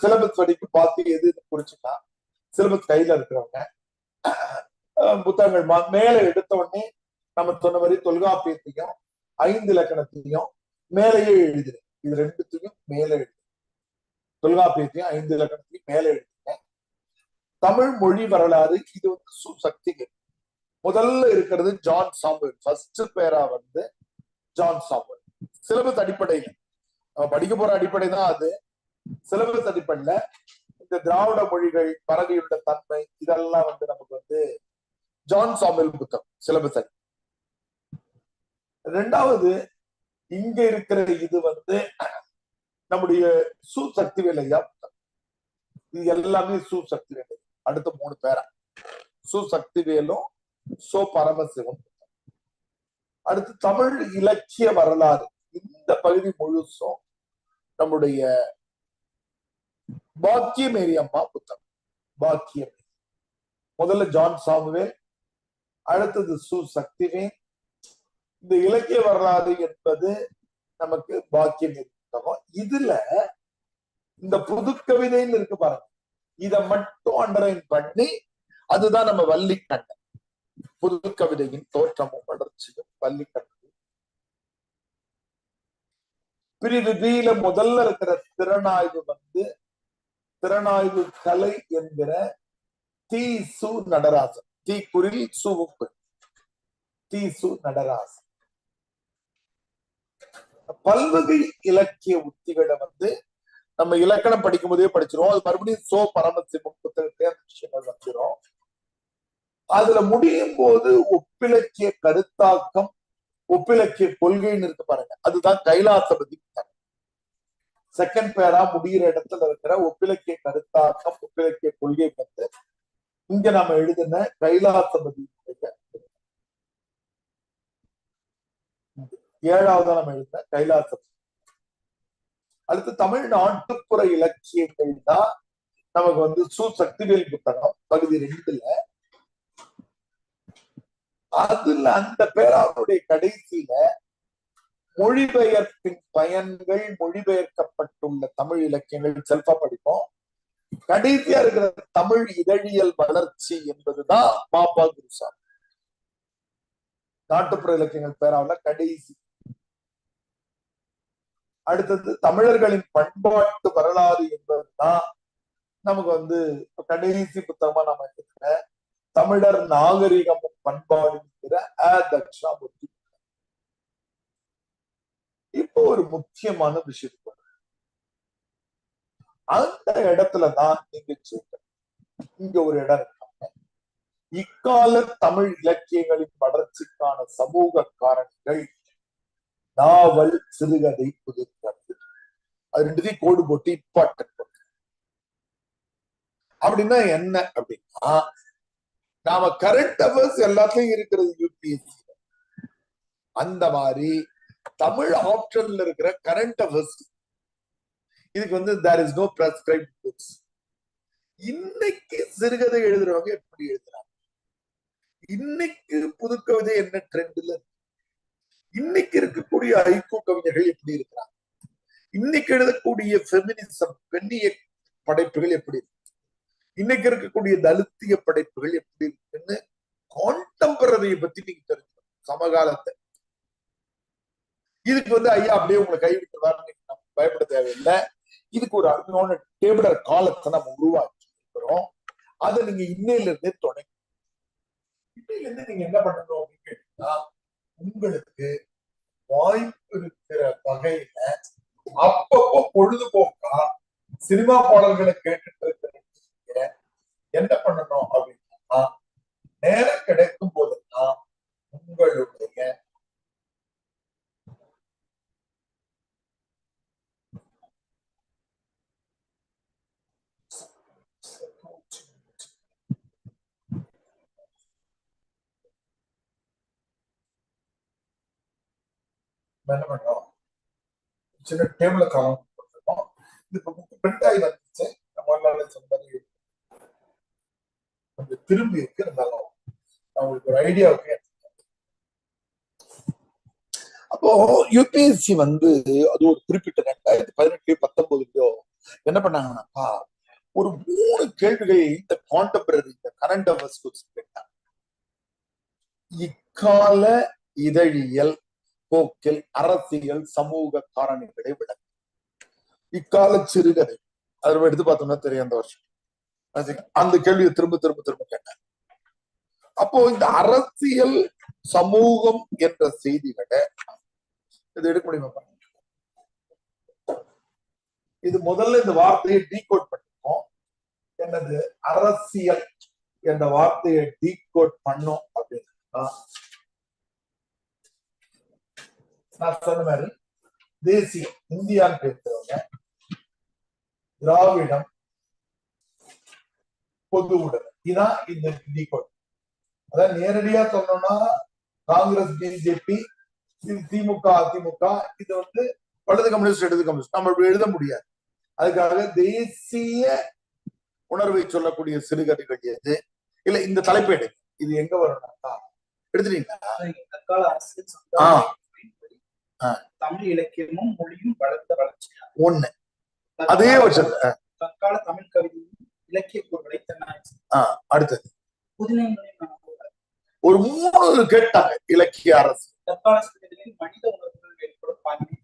A: சிலபஸ் வரைக்கும் பார்த்து எது குறிச்சுன்னா, சிலபஸ் கையில இருக்கிறவங்க புத்தகங்கள் மேல எடுத்த உடனே நம்ம சொன்ன மாதிரி தொல்காப்பியத்தையும் 5 இலக்கணத்தையும் மேலேயே எழுதுறேன். இது 2த்தையும் மேல எழுது, தொல்காப்பியத்தையும் 5 இலக்கணத்தையும் மேல எழுதுங்க. தமிழ் மொழி வரலாறு இது வந்து சுசக்திகள். முதல்ல இருக்கிறது ஜான் சாமுவேல், ஃபர்ஸ்ட் பேரா வந்து ஜான் சாமுவேல். சிலபஸ் அடிப்படையில் படிக்க போற அடிப்படை தான் அது. சிலபஸ் அடிப்படையில இந்த திராவிட மொழிகள், பரவியுள்ள தன்மை, இதெல்லாம் வந்து நமக்கு வந்து ஜான் சாமுவேல் புத்தகம் சிலபஸ் அடி. 2வது இங்க இருக்கிற இது வந்து நம்முடைய சுசக்திவேல் ஐயா புத்தகம். இது எல்லாமே சுசக்திவேல். அடுத்த 3 பேரா சுசக்திவேலும் பரமசிவம். அடுத்து தமிழ் இலக்கிய வரலாறு. இந்த பகுதி முழுசும் நம்முடைய பாக்கியமேரி அம்மா புத்தகம். பாக்கியம் முதல்ல ஜான் சாமுவேல், அடுத்தது சுசக்திவேல். இந்த இலக்கிய வரலாறு என்பது நமக்கு பாக்கியமேரி புத்தகம். இதுல இந்த புது கவிதைன்னு இருக்கு பாருங்க, இதை மட்டும் அண்டர்லைன் பண்ணி, அதுதான் நம்ம வள்ளிக்கண்ணன். புது கவிதையின் தோற்றமும் வளர்ச்சியும் வள்ளிக்கண்ணன். பிரிவு B-ல முதல்ல இருக்கிற திறனாய்வு வந்து திறனாய்வு கலை என்கிற தி. சு. நடராஜன், தி. குரில் சுவுப்பு, தீசு நடராசன். பல்வகை இலக்கிய உத்திகளை நம்ம இலக்கணம் படிக்கும் போதே படிச்சிருவோம். அது மறுபடியும் சோ பரமசிவம் புத்தகத்திலே அந்த விஷயங்கள் வந்துடும். அதுல முடியும் போது ஒப்பிலக்கிய கருத்தாக்கம், ஒப்பிலக்கிய கொள்கைன்னு இருக்கு பாருங்க, அதுதான் கைலாசபதி புத்தகம். செகண்ட் பேரா முடிகிற இடத்துல இருக்கிற ஒப்பிலக்கிய கருத்தாக்கம், ஒப்பிலக்கிய கொள்கை இங்க நாம எழுதின கைலாசபதி 7வது நம்ம எழுதின கைலாசபதி. அடுத்து தமிழ் நாட்டுப்புற இலக்கியங்கள் தான் நமக்கு சு சக்திவேல் புத்தகம் பகுதி 2ல. அதுல அந்த பேராவுடைய கடைசியில மொழிபெயர்ப்பின் பயன்கள், மொழிபெயர்க்கப்பட்டுள்ள தமிழ் இலக்கியங்கள் செல்ஃபா படிப்போம். கடைசியா இருக்கிற தமிழ் இதழியல் வளர்ச்சி என்பதுதான் பாப்பா குருசாமி நாட்டுப்புற இலக்கியங்கள் பேராவுல கடைசி. அடுத்தது தமிழர்களின் பண்பாட்டு வரலாறு என்பதுதான் நமக்கு கடைசி புத்தகமா நம்ம இருக்கிற தமிழர் நாகரிகமும் பண்பாடு என்கிற தட்சிணாமூர்த்தி. இப்போ ஒரு முக்கியமான விஷயம், அந்த இடத்துலதான் நீங்க இங்க ஒரு இடம் இருக்காங்க. இக்கால தமிழ் இலக்கியங்களின் வளர்ச்சிக்கான சமூக காரணிகள் நாவல், சிறுகதை, புதுக்கதை. அது 2த்தையும் கோடு போட்டு இம்பார்ட்டன்ட் போட்டு. அப்படின்னா என்ன அப்படின்னா, நாம கரண்ட் அஃபேர்ஸ் எல்லாத்துலயும் இருக்கிறது யூபிஎஸ்சி. அந்த மாதிரி தமிழ் ஆப்ஷன்ல இருக்கிற கரண்ட் அஃபேர்ஸ் இதுக்கு தேர் இஸ் நோ பிரெஸ்கிரைப்ட் புக்ஸ். இன்னைக்கு சிறுகதை எழுதுறவங்க எப்படி எழுதுறாங்க, இன்னைக்கு புதுக்கவிதை என்ன ட்ரெண்ட்ல, இன்னைக்கு இருக்கக்கூடிய ஐக்கூ கவிஞர்கள் எப்படி இருக்கிறாங்க, இன்னைக்கு எழுதக்கூடிய ஃபெமினிசம் பெண்ணிய படைப்புகள் எப்படி இருக்கு, இன்னைக்கு இருக்கக்கூடிய தலித்திய படைப்புகள் எப்படி இருக்குன்னு கான்டெம்பரரியை பத்தி நீங்க தெரிஞ்சுக்கணும், சமகாலத்தை. இதுக்கு ஐயா அப்படியே உங்களை கைவிட்டுவாரு பயப்பட தேவையில்லை. இதுக்கு ஒரு அருமையான டேபிளர் காலத்தை நம்ம உருவாக்கி இருக்கிறோம். அதை நீங்க இன்னையில இருந்தே தொடங்கி, இன்னையில இருந்து நீங்க என்ன பண்ணணும் அப்படின்னு கேட்டீங்கன்னா, உங்களுக்கு வாய்ப்பு இருக்கிற வகையில அப்பப்போ பொழுதுபோக்கா சினிமா பாடல்களை கேட்டுட்டு இருக்கிற என்ன பண்ணணும் அப்படின்னா, நேரம் கிடைக்கும் போதெல்லாம் உங்களுடைய என்ன பண்ணோம், சின்ன டேபிள காலம் கொடுத்துருக்கோம். இது பிரிண்ட் ஆகி வந்துச்சு. நம்ம சொன்னது கொஞ்சம் திரும்பி இருக்கு, இருந்தாலும் அவங்களுக்கு ஒரு ஐடியாவுக்கு. அப்போ யூபிஎஸ்சி அது ஒரு குறிப்பிட்ட 2018 19 என்ன பண்ணாங்கன்னா, ஒரு 3 கேள்விகள் இந்த கான்டெம்பரரி, இந்த கரண்ட் அஃபேர்ஸ் கேட்டாங்க. இக்கால இதழியல் போக்கில் அரசியல் சமூக காரணிகளை விட இக்கால சிறுகதை அதை எடுத்து பார்த்தோம்னா தெரியும். அந்த வருஷம் அந்த கேள்வியை திரும்ப திரும்ப திரும்ப கேட்டேன். அப்போ இந்த அரசியல் சமூகம் என்ற செய்திகளை இது எடுக்க முடியுமா? இது முதல்ல இந்த வார்த்தையை டீகோட் பண்ணிருக்கோம். என்னது அரசியல் என்ற வார்த்தையை டீகோட் பண்ணோம் அப்படின்னா, நான் சொன்ன மாதிரி தேசியம் இந்தியான்னு பேசுறவங்க, திராவிடம், பொது உடல், இதான் இந்த டீகோட். அதான் நேரடியா சொன்னோம்னா காங்கிரஸ், பிஜேபி, திமுக, அதிமுக, இது வலது கம்யூனிஸ்ட், இடது கம்யூனிஸ்ட் நம்ம எழுத முடியாது. அதுக்காக தேசிய உணர்வை சொல்லக்கூடிய சிறுகதைகள் எது இல்ல, இந்த தலைப்பு எடுங்க. இது எங்க வரணும்னா எடுத்துட்டீங்களா,
B: தமிழ் இலக்கியமும் மொழியும் வளர்ந்த வளர்ச்சி
A: ஒண்ணு. அதே வருஷம்
B: தற்கால தமிழ் கவிதையும் இலக்கிய பொருட்களை
A: அடுத்தது ஒரு 3 கேட்டாங்க. இலக்கிய அரசு,
B: தற்கால சிறுகதைகளில் மனித உணர்வுகள் ஏற்படும் பாங்கி,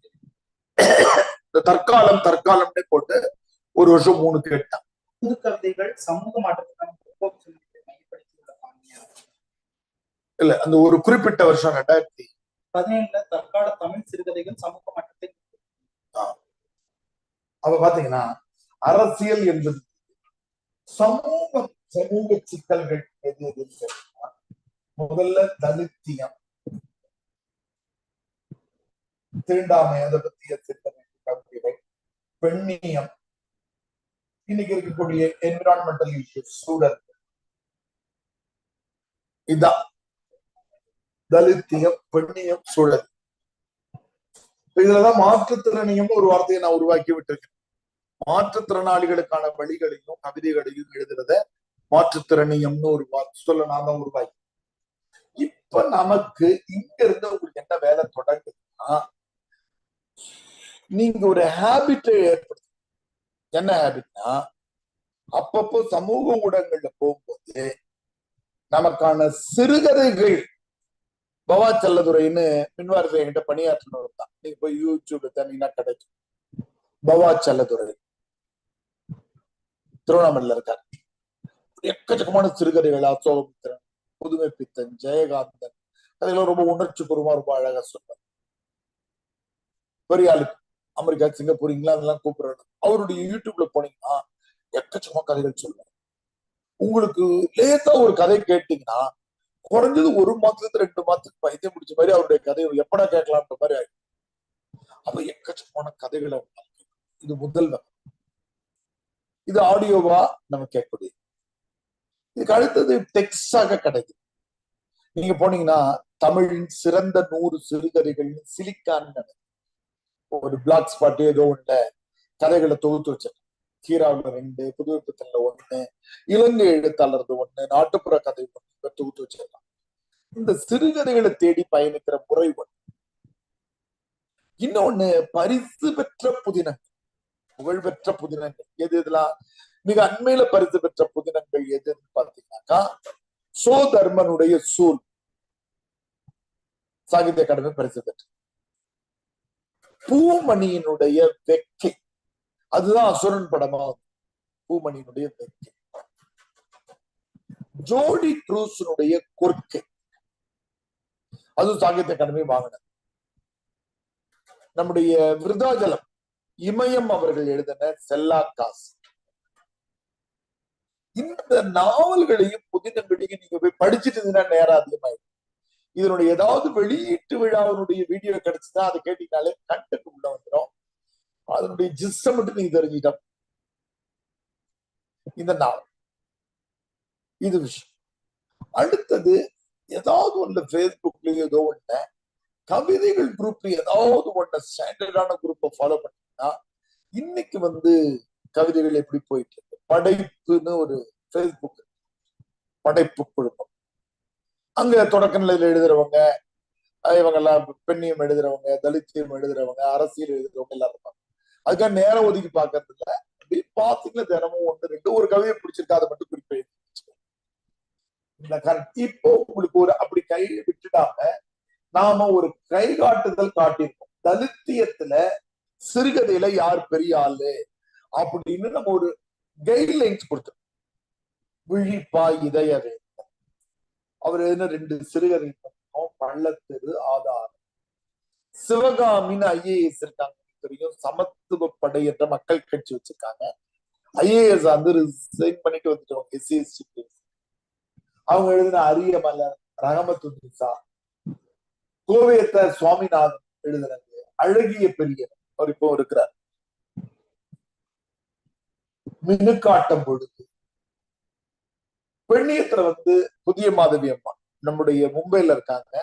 A: தற்காலம் தற்காலம்னு போட்டு ஒரு வருஷம் 3 கேட்டாங்க.
B: புது கவிதைகள் சமூக மாற்றத்துக்கான மையப்படுத்தியுள்ள பாங்கியாகும்.
A: இல்ல அந்த ஒரு குறிப்பிட்ட வருஷம்
B: 2017 தற்கால தமிழ் சிறுகதைகள் சமூக மட்டத்தில்.
A: அப்ப பாத்தீங்கன்னா அரசியல் என்பது சமூக சமூக சிக்கல்கள் எது எதுன்னு கேட்டீங்கன்னா, முதல்ல தலித்தியம், தீண்டாமை, அதை பற்றிய சிந்தனை, பெண்ணியம், இன்னைக்கு இருக்கக்கூடிய என்விரான்மெண்டல் இஷ்யூஸ், சூழல், இதான் தலித்தியம், பெண்ணியம், சூழல். இதுலதான் மாற்றுத்திறனியம் ஒரு வார்த்தையை நான் உருவாக்கி விட்டிருக்கேன். மாற்றுத்திறனாளிகளுக்கான வழிகளையும் கவிதைகளையும் எழுதுறத மாற்றுத்திறனியம்னு ஒரு சொல்ல நான் தான் உருவாக்கி. இப்ப நமக்கு இங்க இருந்து உங்களுக்கு என்ன வேலை தொடங்குதுன்னா, நீங்க ஒரு ஹேபிட்டை ஏற்படுத்த. என்ன ஹேபிட்னா, அப்பப்போ சமூக ஊடகங்கள்ல போகும்போது நமக்கான சிறுகதைகள், பவா செல்லதுரைன்னு மின்வாரிசை என்கிட்ட பணியாற்றினவர் தான். நீங்க போய் யூடியூப்ல தனியா கிடைக்கும். பவா செல்லதுரை திருவண்ணாமலையில இருக்காரு. எக்கச்சக்கமான சிறுகதைகள், அசோகமித்திரன், புதுமை பித்தன், ஜெயகாந்தன், அதெல்லாம் ரொம்ப உணர்ச்சி பூர்வமா ரொம்ப அழகா சொல்றாரு. பெரிய ஆளுக்கு அமெரிக்கா, சிங்கப்பூர், இங்கிலாந்து எல்லாம் கூப்பிடுறாரு. அவருடைய யூடியூப்ல போனீங்கன்னா எக்கச்சக்கமா கதைகள் சொல்றாரு. உங்களுக்கு லேசா ஒரு கதை கேட்டீங்கன்னா குறைஞ்சது 1 மாசத்துக்கு 2 மாசத்துக்கு பைத்தியம் பிடிச்ச மாதிரி அவருடைய கதையை எப்படா கேட்கலாம்ன்ற மாதிரி ஆயிடும். அப்ப எக்கச்சக்கமான கதைகளை இது முதல் வகை. இது ஆடியோவா நம்ம கேட்கக்கூடிய. இதுக்கு அடுத்தது டெக்ஸ்டாக கிடைக்குது. நீங்க போனீங்கன்னா தமிழின் சிறந்த 100 சிறுகதைகள் சிலிக்கான் ஒரு பிளாக் ஸ்பாட் ஏதோ ஒண்ணு கதைகளை தொகுத்து வச்சிருக்கேன். கீராவுல 2, புதுவை பித்தன்ல 1, இலங்கை எழுத்தாளர் 1, நாட்டுப்புற கதை 1 தொகுத்து வச்சிருக்கான். இந்த சிறுகதைகளை தேடி பயணிக்கிற முறை ஒன்று. இன்னொன்னு பரிசு பெற்ற புதினங்கள், புகழ்பெற்ற புதினங்கள். எது இதெல்லாம் மிக அண்மையில பரிசு பெற்ற புதினங்கள் எதுன்னு பாத்தீங்கன்னாக்கா, சோ தர்மனுடைய சூல் சாகித்ய அகாடமி பரிசு பெற்ற. பூமணியினுடைய வெக்கை, அதுதான் அசுரன் படமா. பூமணியினுடைய வெக்கை. ஜோடி க்ரூஸினுடைய கொர்க்கை, அதுவும் சாகித்ய அகாடமி வாங்கினது. நம்முடைய விருதாஜலம் இமயம் அவர்கள் எழுதின செல்லா காசு. இந்த நாவல்களையும் புதினங்களையும் நீங்க போய் படிச்சுட்டு நேரம் அதிகமாயிடும். இதனுடைய ஏதாவது வெளியீட்டு விழாவினுடைய வீடியோ கிடைச்சுதான் அதை கேட்டீங்கனாலே கண்டுக்கு உள்ள வந்துடும். அதனுடைய ஜிஸ்ட மட்டும் நீங்க தெரிஞ்சுட்டோம். இந்த நாவல் இது விஷயம். அடுத்தது ஏதாவது ஒண்ணு பேஸ்புக்லயோ ஏதோ ஒண்ணு கவிதைகள் குரூப்ல ஏதாவது ஒண்ணு ஸ்டாண்டர்டான குரூப்பை ஃபாலோ பண்ணீங்கன்னா, இன்னைக்கு கவிதைகள் எப்படி போயிட்டு இருக்கு. படைப்புன்னு ஒரு பேஸ்புக் படைப்பு குழுமம். அங்க தொடக்க நிலையில எழுதுறவங்க, இவங்க எல்லாம் பெண்ணியம் எழுதுறவங்க, தலித்தியம் எழுதுறவங்க, அரசியல் எழுதுறவங்க எல்லாம் இருப்பாங்க. அதுக்காக நேரம் ஒதுக்கி பாக்குறது இல்ல. அப்படி பாத்தீங்கன்னா தினமும் 1, 2 ஒரு கவிதை பிடிச்சிருக்கா அதை மட்டும் குறிப்பை. இப்போ உங்களுக்கு ஒரு அப்படி கை விட்டுடாம நாம ஒரு கை காட்டுதல் காட்டியிருக்கோம். தலித்தியத்துல சிறுகதையில யார் பெரிய ஆளு அப்படின்னு நம்ம ஒரு கைட்லைன்ஸ் கொடுத்தோம். விழிப்பா இதய வேண்டும், அவர் எதுனா 2 சிறுகதை பண்ணோம். பள்ளத்தெரு ஆதாரம், சிவகாமின்னு IAS இருக்காங்க தெரியும், சமத்துவ படை என்ற மக்கள் கட்சி வச்சிருக்காங்க. IAS ரிசைன் பண்ணிட்டு வந்துட்டவங்க, SC/ST. அவங்க எழுதின அரிய மலர், ரஹமத்துன்னிசா, கோவேத்த சுவாமிநாதன் எழுதுனது அழகிய பெரியவர், அவர் இப்போ இருக்கிறார். மினுக்காட்டம் பொழுது, பெண்ணியத்துல புதிய மாதவி அம்மா நம்முடைய மும்பைல இருக்காங்க.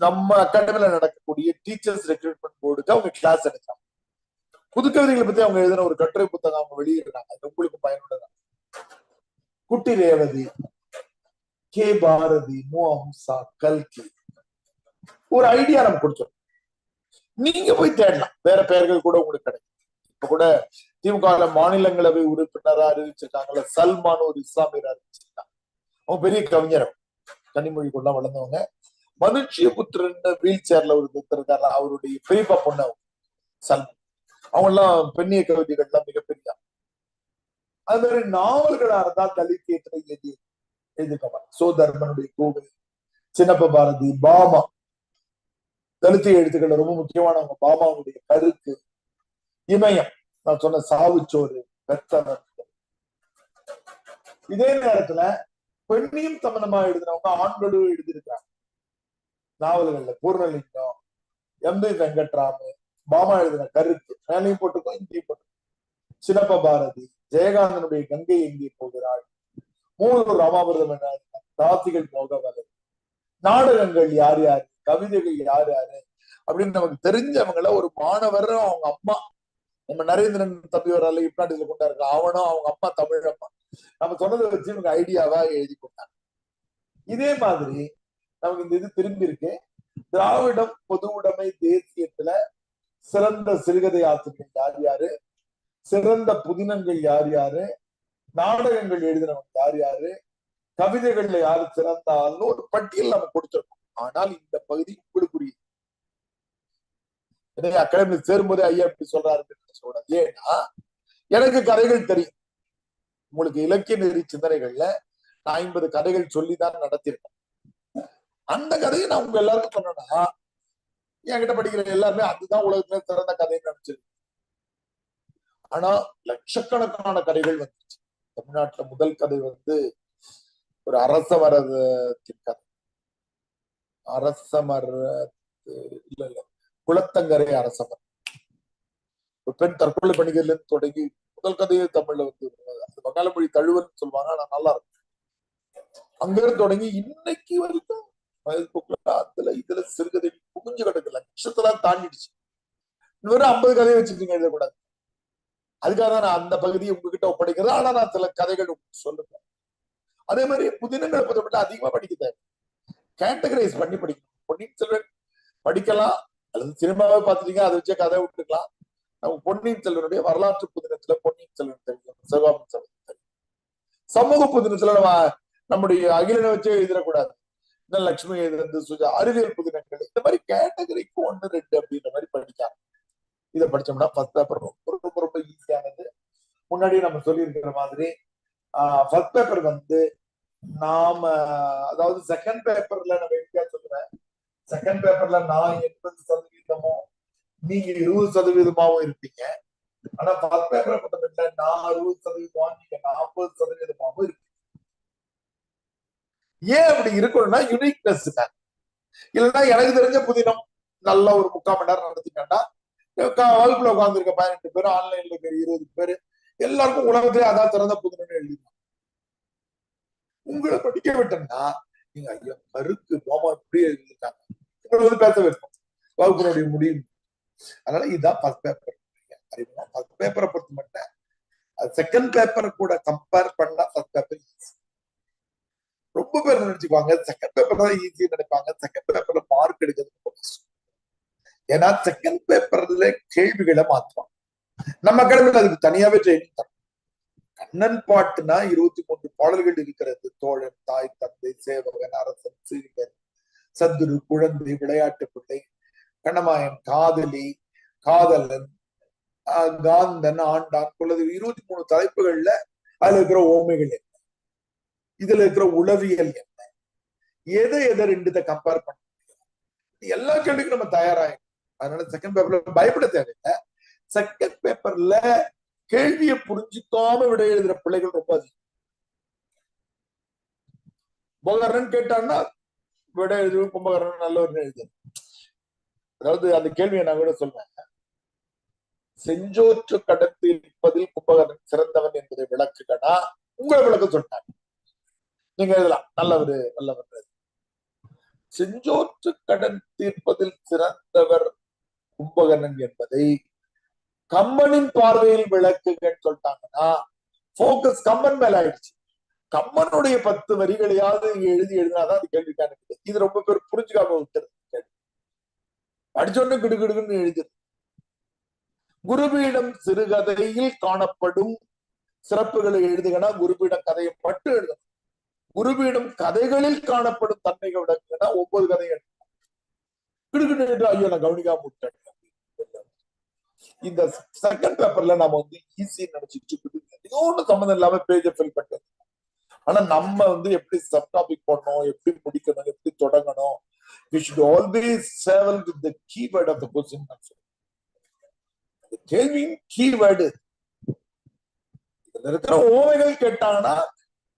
A: நம்ம அகாடமில நடக்கக்கூடிய டீச்சர்ஸ் ரெக்ரூட்மெண்ட் போர்டுக்கு அவங்க கிளாஸ் எடுத்தாங்க. புதுக்கவிதைகளை பத்தி அவங்க எழுதின ஒரு கட்டுரை புத்தகம் அவங்க வெளியிடுறாங்க. அது உங்களுக்கு பயனுள்ளதான். குட்டி ரேவதி, கே பாரதி, மு அம்சா, கல்கி, ஒரு ஐடியா நம்ம கொடுத்தோம். நீங்க போய் தேடலாம், வேற பெயர்கள் கூட உங்களுக்கு கிடைக்கும். இப்ப கூட திமுக மாநிலங்களவை உறுப்பினரா அறிவிச்சிருக்காங்கல்ல, சல்மான் ஒரு இஸ்லாமியர் அறிவிச்சிருக்காங்க. அவங்க பெரிய கவிஞர், கனிமொழி கொண்டா வளர்ந்தவங்க. மனுஷ்யபுத்திரன் வீல் சேர்ல ஒரு இருக்காரு, அவருடைய பெரியப்பா பொண்ணு சல்மான். அவங்க எல்லாம் பெண்ணிய கவிதைகள் எல்லாம் மிகப்பெரிய. அது மாதிரி நாவல்களா இருந்தா தலித்தியத்துல எது, எழுதியிருக்க சோதர்மனுடைய கோவில், சின்னப்ப பாரதி, பாமா, தலித்து எழுத்துக்கள் ரொம்ப முக்கியமானவங்க. பாமாவுடைய கருக்கு, இமயம், நான் சொன்ன சாவுச்சோறு, வெத்தவர். இதே நேரத்துல பெண்ணையும் சம்பந்தமா எழுதினவங்க ஆண்களும் எழுதியிருக்காங்க நாவல்கள்ல. பூர்ணலிங்கம், எம் வி வெங்கட்ராமு, பாமா எழுதின கருக்கு மேலையும் போட்டுக்கோ இங்கேயும் போட்டுக்கோ. சின்னப்ப பாரதி, ஜெயகாந்தனுடைய கங்கை எங்கே போகிறாள், மூலூர் ராமாமிர்தம் என்ற தாசிகள் மோகவலை, நாடகங்கள் யார் யாரு, கவிதைகள் யார் யாரு அப்படின்னு நமக்கு தெரிஞ்சவங்கள ஒரு மாணவர், அவங்க அம்மா, நம்ம நரேந்திரன் தம்பி வரால இப்நாட்டில கொண்டாருக்க அவனும் அவங்க அம்மா தமிழம்மா, நம்ம சொன்னதை வச்சு இவங்க ஐடியாவா எழுதி கொண்டாங்க. இதே மாதிரி நமக்கு இந்த இது திரும்பி இருக்கு. திராவிடம் பொது உடைமை தேசியத்துல சிறந்த சிறுகதை ஆசிரியர்கள் யார் யாரு, சிறந்த புதினங்கள் யார் யாரு, நாடகங்கள் எழுதினவங்க யார் யாரு, கவிதைகள்ல யாரு சிறந்தாலும் ஒரு பட்டியல் நம்ம கொடுத்திருக்கோம். ஆனால் இந்த பகுதி உங்களுக்குரிய அகாடமி சேரும்போதே ஐயா இப்படி சொல்றாரு சொல்றாரு. ஏன்னா எனக்கு கதைகள் தெரியும். உங்களுக்கு இலக்கிய நெறி சிந்தனைகள்ல நான் 50 கதைகள் சொல்லிதான் நடத்திருக்கேன். அந்த கதையை நான் உங்க எல்லாருக்கும் சொன்னேன்னா என்கிட்ட படிக்கிற எல்லாருமே அதுதான் உலகத்துல சிறந்த கதைன்னு நினைச்சிருக்கு. ஆனா லட்சக்கணக்கான கதைகள் வந்துச்சு. தமிழ்நாட்டுல முதல் கதை ஒரு அரசமரத்தின் கதை. இல்ல குளத்தங்கரை அரசமர். ஒரு பெண் தற்கொலை பணிகள்ல இருந்து தொடங்கி முதல் கதையை தமிழ்ல அது வங்காள மொழி தழுவல்னு சொல்லுவாங்க. ஆனா நல்லா இருக்கும். அங்கிருந்து தொடங்கி இன்னைக்கு வரைக்கும் இதுல சிறுகதை குமிஞ்சு கிடக்கு. லட்சத்தெல்லாம் தாண்டிடுச்சு. இன்னொரு 50 கதையை வச்சுட்டு எழுதக்கூடாது. அதுக்காக தான் நான் அந்த பகுதியை உங்ககிட்ட ஒப்படைக்கிறது. ஆனா நான் சில கதைகள் சொல்லுவேன். அதே மாதிரி புதினங்களை பொறுத்தப்பட்ட அதிகமா படிக்க தேவை. கேட்டகரைஸ் பண்ணி படிக்கணும். பொன்னியின் செல்வன் படிக்கலாம், அல்லது சினிமாவே பார்த்துட்டீங்க அதை வச்சே கதை விட்டுக்கலாம். நம்ம பொன்னியின் செல்வனுடைய வரலாற்று புதினத்துல பொன்னியின் செல்வன் தெரியும், சிவகாமி செல்வன் தெரியும். சமூக புதினத்துல நம்முடைய அகிலனை வச்சே எழுதிடக்கூடாது. லட்சுமி எழுதுறது, சுஜா, அறிவியல் புதினங்கள், இந்த மாதிரி கேட்டகரிக்கு 1, 2 அப்படின்ற மாதிரி படிக்காங்க. இதை படிச்சோம்னா ஃபர்ஸ்ட் பேப்பர் ரொம்ப ரொம்ப ஈஸியானது. முன்னாடியே நம்ம சொல்லி இருக்கிற மாதிரி ஃபர்ஸ்ட் பேப்பர் நாம அதாவது செகண்ட் பேப்பர்ல நம்ம எப்படியா சொல்றேன், செகண்ட் பேப்பர்ல நான் 80% நீங்க 20% இருப்பீங்க. ஆனா ஃபர்ஸ்ட் பேப்பரை பொறுத்தவரை நான் 60%, நீங்க 40% இருக்கு. ஏன் அப்படி இருக்கணும்னா யூனிக்னஸ் தான். இல்லைன்னா எனக்கு தெரிஞ்ச புதினம் நல்ல ஒரு 3/4 மணி நேரம் நடத்திட்டா வகுப்புல உட்கார்ந்துருக்க 18 பேர், ஆன்லைன்ல இருக்கிற 20 பேர், எல்லாருக்கும் உலகத்திலே அதான் சிறந்த புதினம் எழுதிடும். உங்களை படிக்க விட்டோம்னா நீங்க ஐயா கருக்கு போமா இப்படியே எழுதிருக்காங்க, உங்களை பேச வைப்போம் வகுப்பினுடைய முடியும். அதனால இதுதான் ஃபர்ஸ்ட் பேப்பர். ஃபர்ஸ்ட் பேப்பரை பொறுத்த மட்டும் செகண்ட் பேப்பரை கூட கம்பேர் பண்ணா ஃபர்ஸ்ட் பேப்பர் ஈஸி. ரொம்ப பேர் நினைச்சுக்குவாங்க செகண்ட் பேப்பர் தான் ஈஸி நினைப்பாங்க. செகண்ட் பேப்பர்ல மார்க் எடுக்கிறது ரொம்ப கஷ்டம். ஏன்னா செகண்ட் பேப்பர்ல கேள்விகளை மாற்றுவாங்க. நம்ம அகாடமியில் அதுக்கு தனியாவே ட்ரைனிங் தரும். கண்ணன் பாட்டுனா 23 பாடல்கள் இருக்கிறது. தோழன், தாய், தந்தை, சேவகன், அரசன், சிறுகன், சத்துரு, குழந்தை, விளையாட்டு பிள்ளை, கண்ணமாயன், காதலி, காதலன், காந்தன், ஆண்டான், குலது, 23 தலைப்புகள்ல அதுல இருக்கிற ஓமைகள் என்ன, இதுல இருக்கிற உளவியல் என்ன, எதை 2 கம்பேர் பண்ண முடியும், எல்லா கேள்விக்கும் நம்ம தயாராகும். அதனால செகண்ட் பேப்பர்ல பயப்பட தேவையில்லை. செகண்ட் பேப்பர்ல கேள்வியை புரிஞ்சுக்காம விட எழுதுற பிள்ளைகள் ரொம்ப அதிகம். கும்பகர்ணன் கேட்டான்னா விட எழுது, கும்பகர்ணன் நல்லவர்னு எழுது. அதாவது அந்த கேள்வியை நான் கூட சொல்வேன், செஞ்சோற்று கடந்து இருப்பதில் கும்பகர்ணன் சிறந்தவன் என்பதை விளக்குகனா உங்களை விளக்க சொன்னாங்க. நீங்க எழுதலாம் நல்லவர் நல்லவர். செஞ்சோற்று கடன் தீர்ப்பதில் சிறந்தவர் கும்பகர்ணன் என்பதை கம்மனின் பார்வையில் விளக்குகன்னு சொல்லிட்டாங்கன்னா போக்கஸ் கம்மன் மேல ஆயிடுச்சு. கம்மனுடைய 10 வரிகளையாவது எழுதினாதான் அது கேள்விக்கான. இது ரொம்ப பேர் புரிஞ்சுக்காம விட்டுறது. படிச்சோன்னு கிடுகிடுன்னு எழுதிரு. குருபீடம் சிறுகதையில் காணப்படும் சிறப்புகளை எழுதுகனா குருபீடம் கதையை மட்டும் எழுதணும். குருபீடம் கதைகளில் காணப்படும் தன்மைகள் விளக்குனா 9 கதைகள் எழுதணும். கிடுகிடு ஐயோ நான் கவனிக்காம விட்டேன். இந்த செகண்ட் பேப்பர்ல நாம ஈஸி நினைச்சுட்டு ஒன்னும் சம்மந்தம் இல்லாம பேஜை ஃபில் பண்ணிட்டு ஆனா நம்ம வந்து எப்படி சப் டாபிக் போடணும், எப்படி முடிக்கணும், எப்படி தொடங்கணும், we should always travel with the keyword of the question. கேள்வியின் கீவேர்டு இதுல இருக்கிற ஓமைகள் கேட்டாங்கன்னா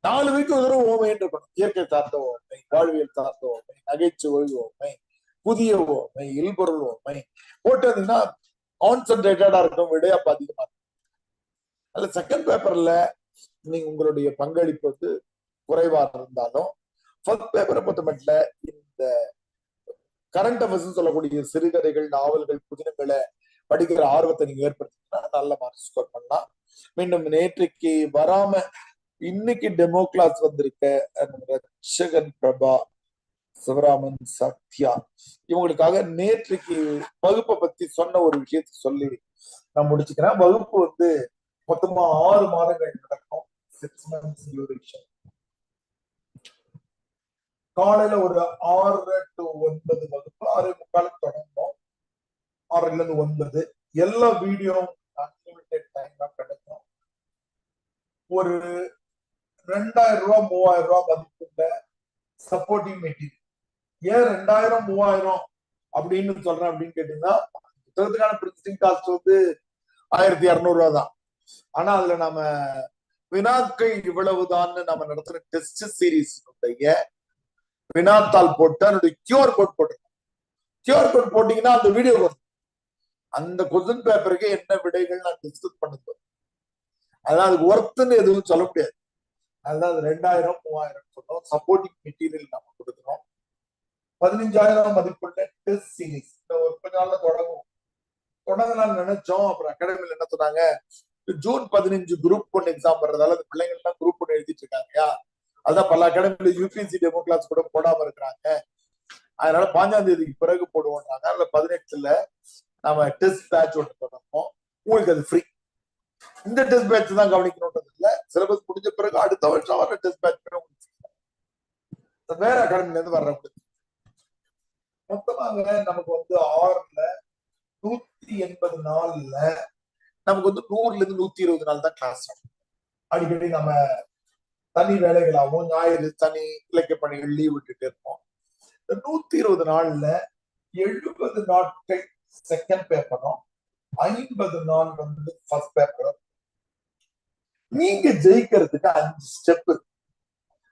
A: 4 வீக்கு ஒரு தடவை ஓமைன்னு இருக்கணும். இயற்கை சார்ந்த ஓமை, வாழ்வியல் சார்ந்த ஓமை, நகைச்சுவை ஓமை, புதிய ஓமை, இல்பொருள் ஓமை போட்டதுன்னா கான்சென்ட்ரேட்டடா இருக்கும், விட அப்ப அதிகமா இருக்கும். அதுல செகண்ட் பேப்பர்ல நீங்க உங்களுடைய பங்களிப்பு வந்து குறைவா இருந்தாலும் ஃபர்ஸ்ட் பேப்பரை பொறுத்த மட்டும் இந்த கரண்ட் அஃபேர்ஸ் சொல்லக்கூடிய சிறுகதைகள், நாவல்கள், புதினங்களை படிக்கிற ஆர்வத்தை நீங்க ஏற்படுத்தினா நல்ல மார்க் ஸ்கோர் பண்ணலாம். மீண்டும் நேற்றைக்கு வராம இன்னைக்கு டெமோ கிளாஸ் வந்திருக்க ரட்சகன் பிரபா, சிவராமன், சத்யா இவங்களுக்காக நேற்றைக்கு வகுப்பை பத்தி சொன்ன ஒரு விஷயத்தை சொல்லி நான் முடிச்சுக்கிறேன். வகுப்பு வந்து மொத்தமா 6 மாதங்கள் நடக்கும். 6 months duration. காலையில ஒரு 6 to 9 வகுப்பு, 6:45 தொடங்கும். 6ல இருந்து 9 எல்லா வீடியோ அன்லிமிட்டெட் டைம் தான் கிடைக்கும். ஒரு 2000 ரூபாய் 3000 ரூபாய் மதிப்புள்ள சப்போர்ட்டிவ் மெட்டீரியல். ஏன் 2000 3000 அப்படின்னு சொல்றேன் அப்படின்னு கேட்டீங்கன்னா, புத்தகத்துக்கான பிரின்சிங் காஸ்ட் வந்து 1200 ரூபாய் தான். ஆனா அதுல நம்ம வினாக்கள் இவ்வளவுதான் நம்ம நடத்துற டெஸ்ட் சீரீஸ் வினாத்தாள் போட்டு அதனுடைய கியூஆர் கோட் போட்டுருக்கோம். கியூஆர் கோட் போட்டீங்கன்னா அந்த வீடியோ வரும். அந்த கொஸ்டின் பேப்பருக்கு என்ன விடைகள் நான் டிஸ்கஸ் பண்ணுறோம். அதான் அதுக்கு ஒர்த்துன்னு எதுவும் சொல்ல முடியாது. அதுதான் அது 2000 3000 சொன்னோம். சப்போர்ட்டிங் மெட்டீரியல் நம்ம கொடுக்குறோம். 15000 மதிப்புள்ள டெஸ்ட் சீரீஸ் ஒரு கொஞ்ச நாள்ல தொடங்கலாம்னு நினைச்சோம். அப்புறம் அகாடமில என்ன சொன்னாங்க, ஜூன் 15 குரூப் 1 எக்ஸாம் வர்றதால அந்த பிள்ளைங்க எல்லாம் குரூப் 1 எழுதிட்டு இருக்காங்க. அதான் பல அகாடமில யூபிஎஸ்சி டெமோ கிளாஸ் கூட போடாம இருக்கிறாங்க. அதனால 5ஆம் தேதிக்கு பிறகு போடுவோம்னாங்க. அதுல 18ல நம்ம டெஸ்ட் பேட்ச் ஒன்று தொடங்கணும். உங்களுக்கு அது ஃப்ரீ. இந்த டெஸ்ட் பேட்ச் தான் கவனிக்கணும்ன்றது இல்ல. சிலபஸ் முடிஞ்ச பிறகு அடுத்த வருஷம் வர டெஸ்ட் பேட்ச் வேற அகாடமில இருந்து வர்ற மொத்தமாக நமக்கு வந்து 6ல 180 நாள்ல நமக்கு வந்து 100ல இருந்து 120 நாள் தான் கிளாஸ். அடிக்கடி நம்ம தனி வேலைகளாகவும் ஞாயிறு தனி இலக்கிய பணிகள் லீவ் விட்டுட்டு இருப்போம். 120 நாள்ல 70 நாட்கள் செகண்ட் பேப்பரும் 50 நாள் வந்து ஃபர்ஸ்ட் பேப்பரும். நீங்க ஜெயிக்கிறதுக்கு 5 ஸ்டெப்.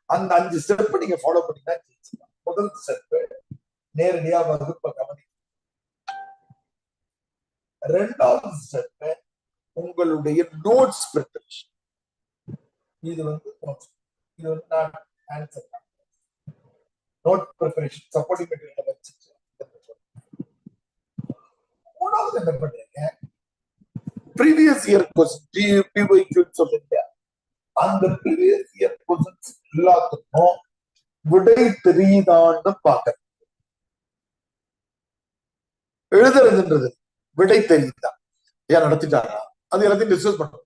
A: அந்த 5 ஸ்டெப் நீங்க ஃபாலோ பண்ணீங்கன்னா ஜெயிச்சுக்கலாம். முதல் ஸ்டெப் நேரடியா வகுப்பை கவனிக்க. 2வது ஸ்டெப் உங்களுடைய நோட்ஸ் ப்ரிப்பரேஷன். இது வந்து நான் answer note preparation supporting material வச்சுட்டு. 3வது என்ன பண்றீங்க, ப்ரீவியஸ் இயர் क्वेश्चन PYQ சொல்லுங்க. அந்த ப்ரீவியஸ் இயர் क्वेश्चंस எல்லாத்துக்கும் விடை தெரியுதான்னு பார்க்க. எழுதுறதுன்றது விடை தெரியுதா, ஏன் நடத்திட்டாரா, அது எல்லாத்தையும் டிஸ்கஸ் பண்ணுறோம்.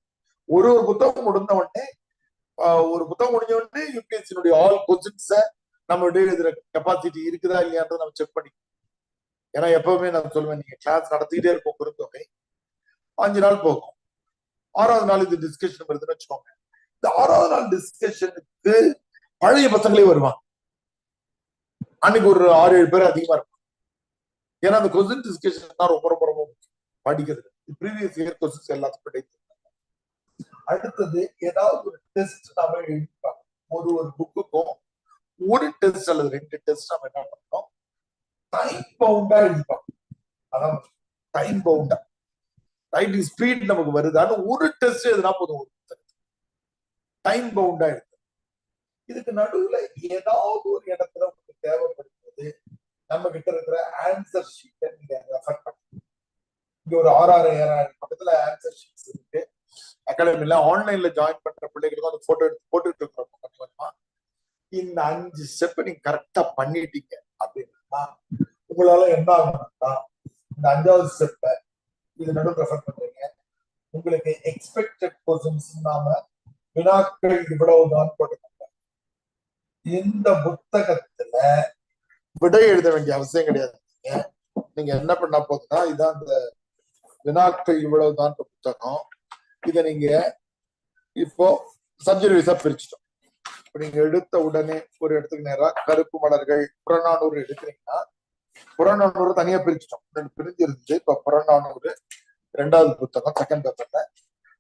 A: ஒரு புத்தகம் முடிஞ்ச உடனே யூபிஎஸ்சியினுடைய ஆல் क्वेश्चंस நம்ம எழுதுற கெப்பாசிட்டி இருக்குதா இல்லையான்றதை நம்ம செக் பண்ணி. ஏன்னா எப்பவுமே நான் சொல்லுவேன், நீங்க கிளாஸ் நடத்திக்கிட்டே இருக்கும் குறுந்தொகை 5 நாள் போகும். 6வது நாள் இது டிஸ்கஷன் வருதுன்னு வச்சுக்கோங்க. இந்த 6வது நாள் டிஸ்கஷனுக்கு பழைய பசங்களே வருவாங்க. அன்னைக்கு ஒரு 6-7 பேர் அதிகமா இருக்கும். ஏன்னா அந்த கொஸ்டின் டிஸ்கஷன் தான் ரொம்ப ரொம்ப ரொம்ப படிக்கிறது. ப்ரீவியஸ் இயர் கொஸ்டின்ஸ் எல்லாத்துக்கும் கிடைக்கும். அடுத்தது ஏதாவது ஒரு டெஸ்ட் நாம எழுதிப்பாங்க. ஒரு புக்குக்கும் ஒரு டெஸ்ட் அல்லது 2 டெஸ்ட் நம்ம என்ன பண்ணோம், டைம் பவுண்டா எழுதிப்பாங்க. அதான் டைம் பவுண்டா ரைட்டிங் ஸ்பீட் நமக்கு வருதான்னு ஒரு டெஸ்ட் எதுனா போதும். ஒரு டைம் பவுண்டா எழுது. இதுக்கு நடுவுல ஏதாவது ஒரு இடத்துல உங்களுக்கு தேவைப்படுகிறது நம்ம கிட்ட இருக்கிற ஆன்சர் ஷீட்டை நீங்க ரெஃபர் பண்ணுங்க. இங்க ஒரு 6000 பக்கத்துல ஆன்சர் ஷீட்ஸ் இருக்கு. அகாடமில ஆன்லைன்ல ஜாயின் பண்ற பிள்ளைகளுக்கும் அந்த போட்டோ எடுத்து போட்டுட்டு இருக்கிறோம். கொஞ்சமா இந்த 5 ஸ்டெப் நீங்க கரெக்டா பண்ணிட்டீங்க அப்படின்னா உங்களால என்ன ஆகணும்னா, இந்த 5வது ஸ்டெப்ப இது நடுவில் ரெஃபர் பண்றீங்க. உங்களுக்கு எக்ஸ்பெக்டட் क्वेश्चंस நாம வினாக்கள் இவ்வளவுதான் போட்டுக்கோங்க. இந்த புத்தகத்துல விடை எழுத வேண்டிய அவசியம் கிடையாது. நீங்க என்ன பண்ண போதுன்னா, இதான் இந்த வினாக்கள் இவ்வளவுதான் புத்தகம். இதை நீங்க இப்போ சப்ஜெக்ட் வைஸா பிரிச்சுட்டோம். நீங்க எடுத்த உடனே ஒரு இடத்துக்கு நேரா கருப்பு மலர்கள் புறநானூறு எடுக்கிறீங்கன்னா, புறநானூறு தனியா பிரிச்சிட்டோம், பிரிஞ்சு இருந்துச்சு. இப்ப புறநானூறு 2வது புத்தகம் செகண்ட் பேப்பர்ல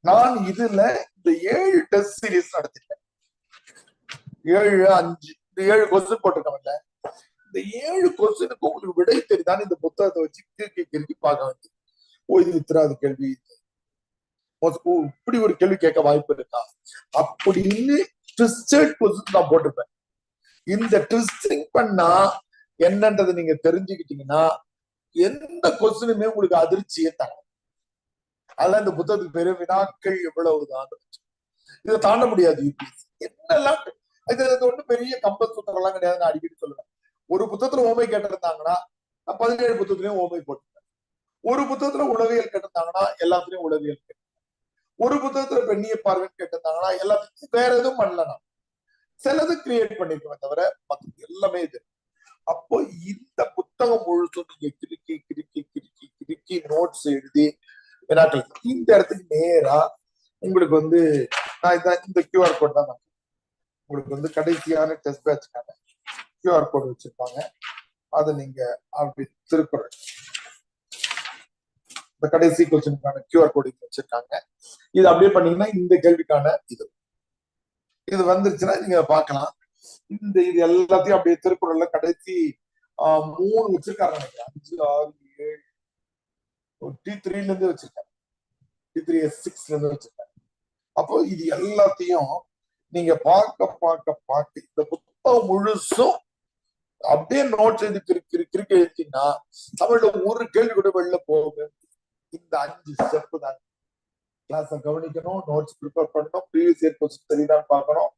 A: நான் இதுல இந்த 7 டெஸ்ட் சீரீஸ் நடத்திட்டேன். 7 5 இந்த 7 கொஸ்டின் போட்டிருக்கோம்ல, இந்த 7 கொஸ்டினுக்கு உங்களுக்கு விடை தெரியுதான் இந்த புத்தகத்தை வச்சு கிறுக்கி பார்க்க வேண்டியது. இது இத்தராது கேள்வி, இப்படி ஒரு கேள்வி கேட்க வாய்ப்பு இருக்கா அப்படின்னு நான் போட்டிருப்பேன். இந்த ட்விஸ்டிங் பண்ணா என்னன்றது நீங்க தெரிஞ்சுக்கிட்டீங்கன்னா எந்த கொஸ்டினுமே உங்களுக்கு அதிர்ச்சியை தரும். அதெல்லாம் இந்த புத்தகத்துக்கு பேரு வினாக்கள் எவ்வளவுதான். இதை தாண்ட முடியாது யூபிஎஸ்சி. என்னெல்லாம் இது ஒன்றும் பெரிய கம்பல் சுத்தம் எல்லாம் கிடையாது. நான் அடிக்கடி சொல்லுவேன், ஒரு புத்தகத்துல ஓமை கேட்டிருந்தாங்கன்னா 17 புத்தகத்திலையும் ஓமை போட்டிருப்பேன். ஒரு புத்தகத்துல உளவியல் கேட்டிருந்தாங்கன்னா எல்லாத்துலயும் உளவியல் கேட்டு, ஒரு புத்தகத்துல பெண்ணிய பார்வைன்னு கேட்டிருந்தாங்கன்னா எல்லாத்துக்கும் வேற எதுவும் பண்ணலாம், சிலது கிரியேட் பண்ணிருக்கோமே தவிர மற்ற எல்லாமே இது. அப்போ இந்த புத்தகம் முழுசும் நீங்க கிறுக்கி நோட்ஸ் எழுதி வினாக்கள் இந்த இடத்துக்கு நேரா உங்களுக்கு வந்து நான் இந்த கியூஆர் கோட் தான் உங்களுக்கு வந்து கடைசியான டெஸ்ட் பேட்ச்க்கான கியூஆர் கோட் வச்சிருப்பாங்க. அதை நீங்க அப்படி திருக்குறள் இந்த கடைசி கொஸ்டினுக்கான கியூஆர் கோட் வச்சிருக்காங்க. இது அப்படியே பண்ணீங்கன்னா இந்த கேள்விக்கான இது வந்துருச்சுன்னா நீங்க பார்க்கலாம். இது எல்லாத்தையும் அப்படியே திருக்குறள்ல கடைசி 3 வச்சிருக்காங்க நினைக்கிறேன், 5 6 7 T3ல இருந்து வச்சிருக்காங்க, T3S6ல இருந்து வச்சிருக்காங்க. அப்போ இது எல்லாத்தையும் நீங்க பார்க்க இந்த புத்தகம் முழுசும் அப்படியே நோட்ஸ் கிறுக்கி எழுதினா தமிழ்ல ஒரு கேள்வி கூட வெளில போகும். இந்த 5 ஸ்டெப் தான். கிளாஸ கவனிக்கணும், நோட்ஸ் ப்ரிப்பேர் பண்ணணும், ப்ரீவியஸ் இயர் கொஸ்டின் தெரியுதான்னு பார்க்கணும்,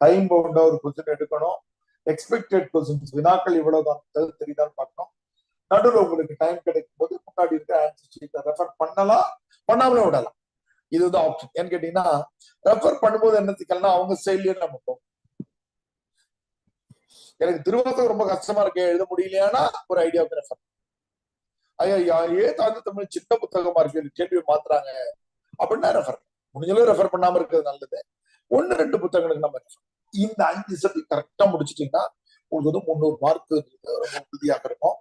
A: டைம் பவுண்டா ஒரு கொஸ்டின் எடுக்கணும், எக்ஸ்பெக்டட் கொஸ்டின்ஸ் வினாக்கள் இவ்வளவுதான் தெரியுதான்னு பார்க்கணும். நடுவில் உங்களுக்கு டைம் கிடைக்கும் போது முன்னாடி இருக்க ஆன்சர் ஷீட்டை ரெஃபர் பண்ணலாம், பண்ணாமலே விடலாம். இதுதான் ஆப்ஷன். ஏன்னு கேட்டீங்கன்னா ரெஃபர் பண்ணும்போது என்ன சிக்கல்னா அவங்க ஸ்டைல்லயே நம்ம போகும். எனக்கு திருவாசகம் ரொம்ப கஷ்டமா இருக்கு எழுத முடியலையானா ஒரு ஐடியாவுக்கு ரெஃபர், ஐயா தாழ்ந்து தமிழ் சின்ன புத்தகமா இருக்கு கேள்வியை மாத்துறாங்க அப்படின்னா ரெஃபர், முடிஞ்சளவு ரெஃபர் பண்ணாம இருக்கிறது நல்லது. 1-2 புத்தகங்களுக்கு நம்ம இந்த 5 ஸ்டெப் கரெக்டா முடிச்சிட்டீங்கன்னா உங்களுக்கு வந்து 300 மார்க் ரொம்ப உறுதியாக இருக்கும்.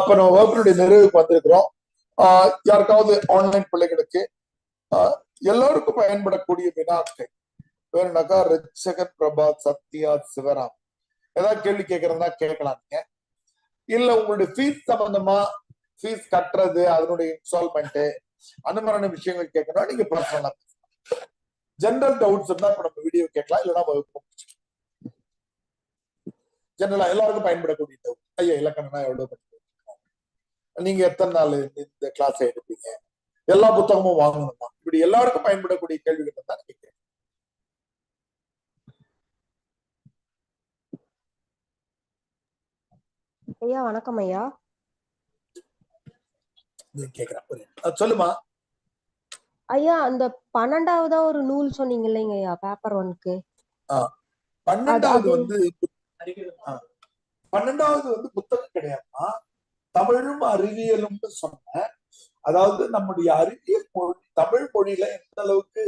A: இப்ப நம்ம வகுப்பினுடைய நிறைவுக்கு வந்திருக்கிறோம். யாருக்காவது ஆன்லைன் பிள்ளைகளுக்கு எல்லோருக்கும் பயன்படக்கூடிய வினாக்கள் வேணும்னாக்கா ரிச்சகன் பிரபா சத்யா சிவராம் ஏதாவது கேள்வி கேட்கறதா கேட்கலாம். நீங்க இல்ல உங்களுடைய ஃபீஸ் சம்பந்தமா ஃபீஸ் கட்டுறது அதனுடைய இன்ஸ்டால்மெண்ட் அந்த மாதிரியான விஷயங்கள் கேட்கணும், நீங்க பர்சனலா ஜெனரல் டவுட்ஸ் இருந்தா இப்ப நம்ம வீடியோ கேட்கலாம், இல்லைன்னா ஜெனரலா எல்லாருக்கும் பயன்படக்கூடிய டவுட், ஐயா இலக்கணம்னா எவ்வளவு படிக்க, நீங்க எத்தனை நாள் இந்த கிளாஸ் எடுப்பீங்க, எல்லா புத்தகமும் வாங்கணுமா, இப்படி எல்லாருக்கும் பயன்படக்கூடிய கேள்விகள் தான் கேட்கிறேன்.
C: ஐயா வணக்கம் ஐயா.
A: கேக்குறேன், சொல்லுமா
C: ஐயா. அந்த 12வதா ஒரு நூல் சொன்னீங்க இல்லைங்க ஐயா பேப்பர் 1க்கு?
A: 12வது வந்து புத்தகம் கிடையாதுமா, தமிழும் அறிவியலும் சொன்ன. அதாவது நம்முடைய அறிவியல் மொழி தமிழ் மொழியில எந்த அளவுக்கு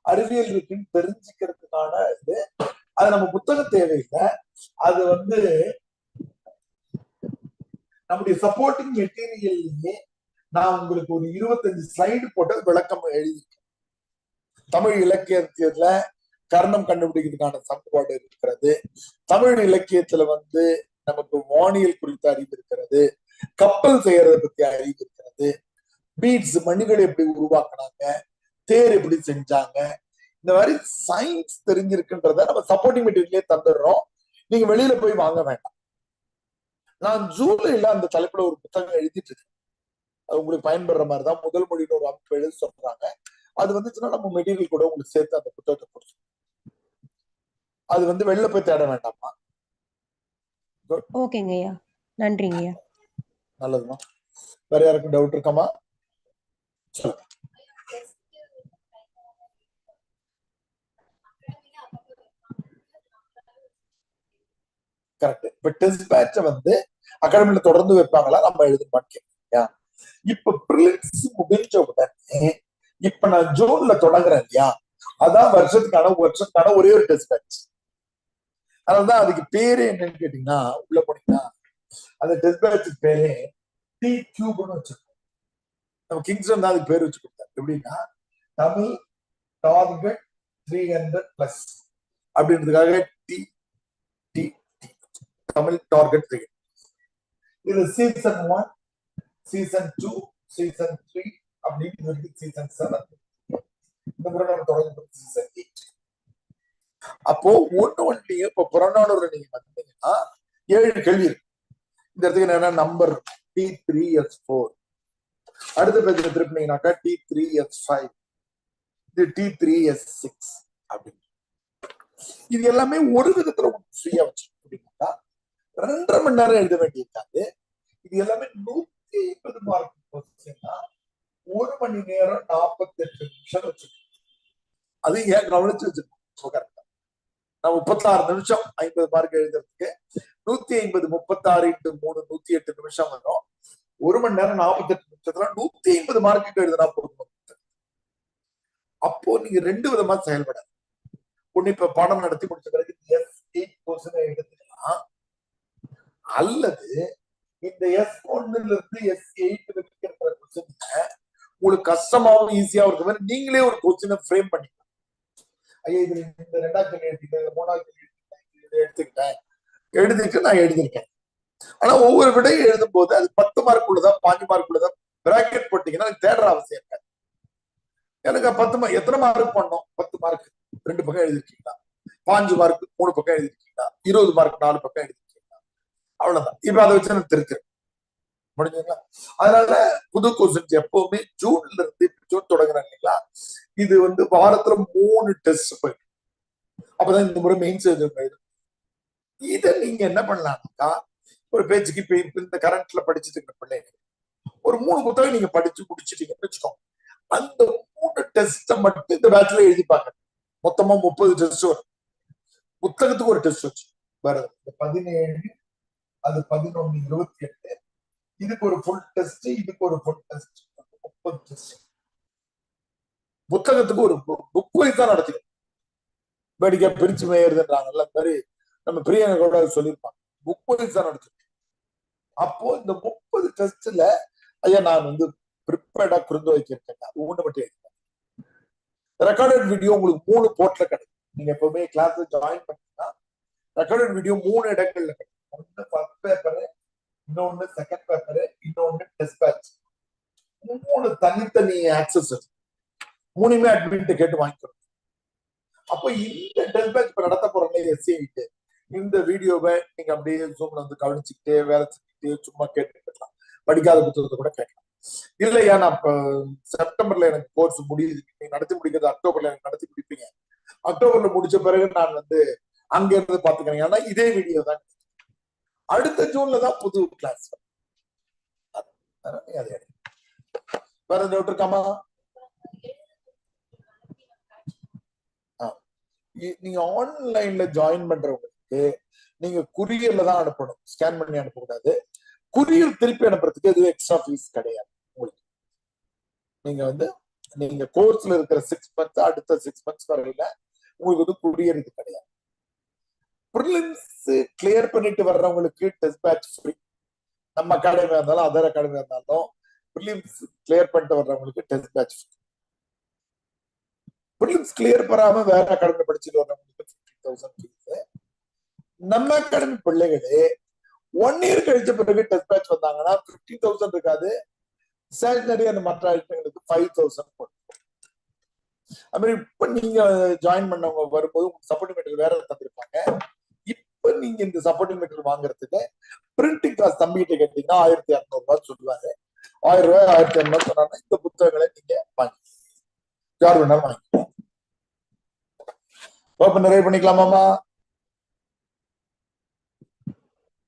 A: அறிவியல் இருக்குன்னு தெரிஞ்சுக்கிறதுக்கான இது. அது நம்ம புத்தகம் தேவையில்லை, அது வந்து நம்முடைய சப்போர்ட்டிங் மெட்டீரியல்லையே நான் உங்களுக்கு ஒரு 25 ஸ்லைடு போட்டு விளக்கம் எழுதியிருக்கேன். தமிழ் இலக்கியத்துல கர்ணம் கண்டுபிடிக்கிறதுக்கான சமன்பாடு இருக்கிறது, தமிழ் இலக்கியத்துல வந்து நமக்கு வானியல் குறித்த அறிவு இருக்கிறது, கப்பல் செய்யறதை பத்தி அறிவு இருக்கிறது, பீட்ஸ் மணிகளை எப்படி உருவாக்குனாங்க, தேர் எப்படி செஞ்சாங்க, இந்த மாதிரி சயின்ஸ் தெரிஞ்சிருக்குன்றத நம்ம சப்போர்ட்டிங் மெட்டீரியலே தந்துடுறோம். நீங்க வெளியில போய் வாங்க வேண்டாம். நான் ஜூலைல அந்த தலைப்புல ஒரு புத்தகம் எழுதிட்டு இருக்கேன், அது உங்களுக்கு பயன்படுற மாதிரிதான். முதல் மொழின்னு ஒரு அமைப்பு எழுத சொல்றாங்க, அது வந்துச்சுன்னா நம்ம மெட்டீரியல் கூட உங்களுக்கு சேர்த்து அந்த புத்தகத்தை கொடுத்து, அது வந்து வெளில போய் தேட வேண்டாமா.
C: ஓகேங்க ஐயா, நன்றிங்க ஐயா.
A: நல்லதுமா. வேற யாருக்கும் டவுட் இருக்காமா? சொல்லுங்க. கரெக்ட். இப்ப டெஸ்ட் பேட்ச வந்து அகாடமில தொடர்ந்து வைப்பாங்களா, நம்ம எழுதுமான்னு. இப்ப பிரிலிம்ஸ் முடிஞ்ச உடனே இப்ப நான் ஜூன்ல தொடங்குறேன் இல்லையா, அதான் வருஷத்துக்கான ஒரே ஒரு டெஸ்ட் பேட்ச். அதனாலதான் அதுக்கு பேரு என்னன்னு கேட்டீங்கன்னா, உள்ள போனீங்கன்னா அந்த டெஸ்ட் பேட்ச் பேரே டி கியூப்னு வச்சிருக்கோம். நம்ம கிங்ஸ்டன் தான் அதுக்கு பேர் வச்சு கொடுத்தாரு. எப்படின்னா தமிழ் டார்கெட் 300+ அப்படின்றதுக்காக T T T Tamil target 300. இது சீசன் 1, சீசன் 2, சீசன் 3 அப்படின்னு சீசன் 7. இந்த முறை நம்ம தொடங்க சீசன் 8. அப்போ ஒன்லையும் இப்ப புறநானூறு நீங்க வந்தீங்கன்னா 7 கேள்வி இருக்கு. இந்த இடத்துக்கு என்னன்னா நம்பர் T3S4, அடுத்த பேஜ்ல திருப்பினீங்கன்னாக்கா T3S5, இது T3S6 அப்படின்னு. இது எல்லாமே ஒரு விதத்துல ஃப்ரீயா வச்சிருக்கீங்கன்னா 2.5 மணி நேரம் எழுத வேண்டியிருக்காது. இது எல்லாமே 150 மார்க் கொஸ்டின்னா 1 மணி நேரம் 48 நிமிஷம் வச்சிருக்கோம். அது ஏன் கவனிச்சு வச்சிருக்கோம். நான் 36 நிமிஷம் 50 மார்க் எழுதுறதுக்கு 150 36 × 3 108 நிமிஷம் வரும். 1 மணி நேரம் 48 நிமிஷத்துல 150 மார்க்குக்கு எழுதுனா போதும். அப்போ நீங்க 2 விதமா செயல்படாது. ஒண்ணு இப்ப பாடம் நடத்தி முடிச்ச பிறகு S8 கொஸ்டின் எடுத்துக்கலாம், அல்லது இந்த S1 இருந்து S8 இருக்கிற கொஸ்டின் உங்களுக்கு கஷ்டமாவும் ஈஸியாவும் இருக்க மாதிரி நீங்களே ஒரு கொஸ்டினை ஃப்ரேம் பண்ணிக்கலாம். ஐயா இதுல இந்த 2ஆவது கேள்வி எடுத்துக்கிட்டேன், 3ஆவது கேள்வி எடுத்துக்கிட்டேன், எழுதிட்டு நான் எழுதிருக்கேன். ஆனா ஒவ்வொரு விடையும் எழுதும் போது அது 10 மார்க் உள்ளதா 5 மார்க் உள்ளதா பிராக்கெட் போட்டீங்கன்னா எனக்கு தேடுற அவசியம் இருக்காது. எனக்கு 10 மார்க் எத்தனை மார்க் பண்ணோம்? 10 மார்க் 2 பக்கம் எழுதிருக்கீங்களா, 5 மார்க் 3 பக்கம் எழுதிருக்கீங்களா, 20 மார்க் 4 பக்கம் எழுதிருக்கீங்களா, அவ்வளவுதான். இப்ப அதை வச்சு நான் திருக்கிறேன். முடிஞ்சுங்களா? அதனால புது கொஸ்டின்ஸ் எப்பவுமே ஜூன்ல இருந்து, ஜூன் தொடங்குறேன் இல்லைங்களா, இது வாரத்துல 3 டெஸ்ட் போயிடும். அப்பதான் இந்த முறை மெயின்ஸ் எழுதுங்க. இதை நீங்க என்ன பண்ணலாம்னா, ஒரு பேச்சுக்கு இப்ப இந்த கரண்ட்ல படிச்சுட்டு இருக்கிற பிள்ளைங்க ஒரு 3 புத்தகம் நீங்க படிச்சு முடிச்சிட்டீங்கன்னு வச்சுக்கோங்க. அந்த 3 டெஸ்ட மட்டும் இந்த பேட்ச்ல எழுதிப்பாங்க. மொத்தமா 30 டெஸ்ட் வரும். புத்தகத்துக்கு ஒரு டெஸ்ட் வச்சு வேற 17, அது 11, 28, இதுக்கு ஒரு ஃபுல் டெஸ்ட், இதுக்கு ஒரு ஃபுல் டெஸ்ட், 30 டெஸ்ட். புத்தகத்துக்கு ஒரு புக் வைஸ் தான் நடத்திடும். வேடிக்கை பிரிச்சு மேயறதுன்றாங்கல்ல, அந்த மாதிரி நம்ம பிரியங்க கூட சொல்லியிருப்பாங்க, புக் வைஸ் தான் நடத்திடும். அப்போ இந்த 30 டெஸ்ட்ல ஐயா நான் ப்ரிப்பேர்டா குறிந்து வைக்கிறேன். ஒண்ணு மட்டும் எழுதிட்டேன். ரெக்கார்டட் வீடியோ உங்களுக்கு 3 போர்ட்ல கிடைக்கும். நீங்க எப்பவுமே கிளாஸ் ஜாயின் பண்ணீங்கன்னா ரெக்கார்டட் வீடியோ 3 இடங்கள்ல கிடைக்கும். ஒன்னு ஃபர்ஸ்ட் பேப்பர், இன்னொன்னு செகண்ட் பேப்பர், இன்னொன்னு டெஸ்ட் பேட்ச். 3 தனித்தனி ஆக்சஸ். 3மே அட்மின்ட்ட கேட்டு வாங்கிக்கணும். அப்போ இந்த டெஸ்ட் பேட்ச் இப்ப நடத்த போறோம்ல S8, இந்த வீடியோவை நீங்க அப்படியே ஜூம்ல கவனிச்சுக்கிட்டே வேலை செஞ்சுக்கிட்டே சும்மா கேட்டுக்கலாம். படிக்காத புத்தகத்தை கூட கேட்கலாம். இல்லையா நான் இப்ப செப்டம்பர்ல எனக்கு கோர்ஸ் முடியுது, நீங்க நடத்தி முடிக்கிறது அக்டோபர்ல எனக்கு நடத்தி முடிப்பீங்க. அக்டோபர்ல முடிச்ச பிறகு நான் அங்க இருந்து பாத்துக்கிறேன். ஆனா இதே வீடியோ தான். அடுத்த ஜூன்ல தான் புது கிளாஸ். வேற டவுட் இருக்காமா? நீங்க ஆன்லைன்ல ஜாயின் பண்றவங்களுக்கு நீங்க குரியர்ல தான் அனுப்பணும், ஸ்கேன் பண்ணி அனுப்பக்கூடாது. குரியர் திருப்பி அனுப்புறதுக்கு எதுவும் எக்ஸ்ட்ரா ஃபீஸ் கிடையாது. உங்களுக்கு நீங்க கோர்ஸ்ல இருக்கிற 6 மந்த்ஸ் அடுத்த 6 மந்த்ஸ் வரையில உங்களுக்கு குரியர் இது கிடையாது. ப்ரிலிம்ஸ் கிளியர் பண்ணிட்டு வர்றவங்களுக்கு டெஸ்ட் பேட்ச் ஃப்ரீ. நம்ம அகாடமியா இருந்தாலும் அதர் அகாடமியா இருந்தாலும் ப்ரிலிம்ஸ் கிளியர் பண்ணிட்டு வர்றவங்களுக்கு test batch free. Prelims clear பண்ணாம வேற அகாடமி படிச்சுட்டு வர்றவங்களுக்கு 50,000 ஃபீஸ். நம்ம அகாடமி பிள்ளைகளே 1 இயர் கழிச்ச பிறகு டெஸ்ட் பேட்ச் வந்தாங்கன்னா 50,000 இருக்காது. ஸ்டேஷனரி அந்த மற்ற ஐட்டங்களுக்கு 5,000 போடும். அது மாதிரி இப்ப நீங்க ஜாயின் பண்ணவங்க வரும்போது சப்போர்ட்டிங் மெட்டீரியல் வேற தந்திருப்பாங்க. இப்ப நீங்க இந்த சப்போர்ட்டிங் மெட்டீரியல் வாங்குறதுக்கு பிரிண்டிங் காசு தம்பிகிட்ட கேட்டீங்கன்னா 1,200 ரூபாய் சொல்லுவாங்க. 1000 ரூபாய் 1,200 சொன்னாங்கன்னா இந்த புத்தகங்களை நீங்க வாங்கி யார் வேணாலும் வாங்கிக்கலாம். நிறைய பண்ணிக்கலாமாமா?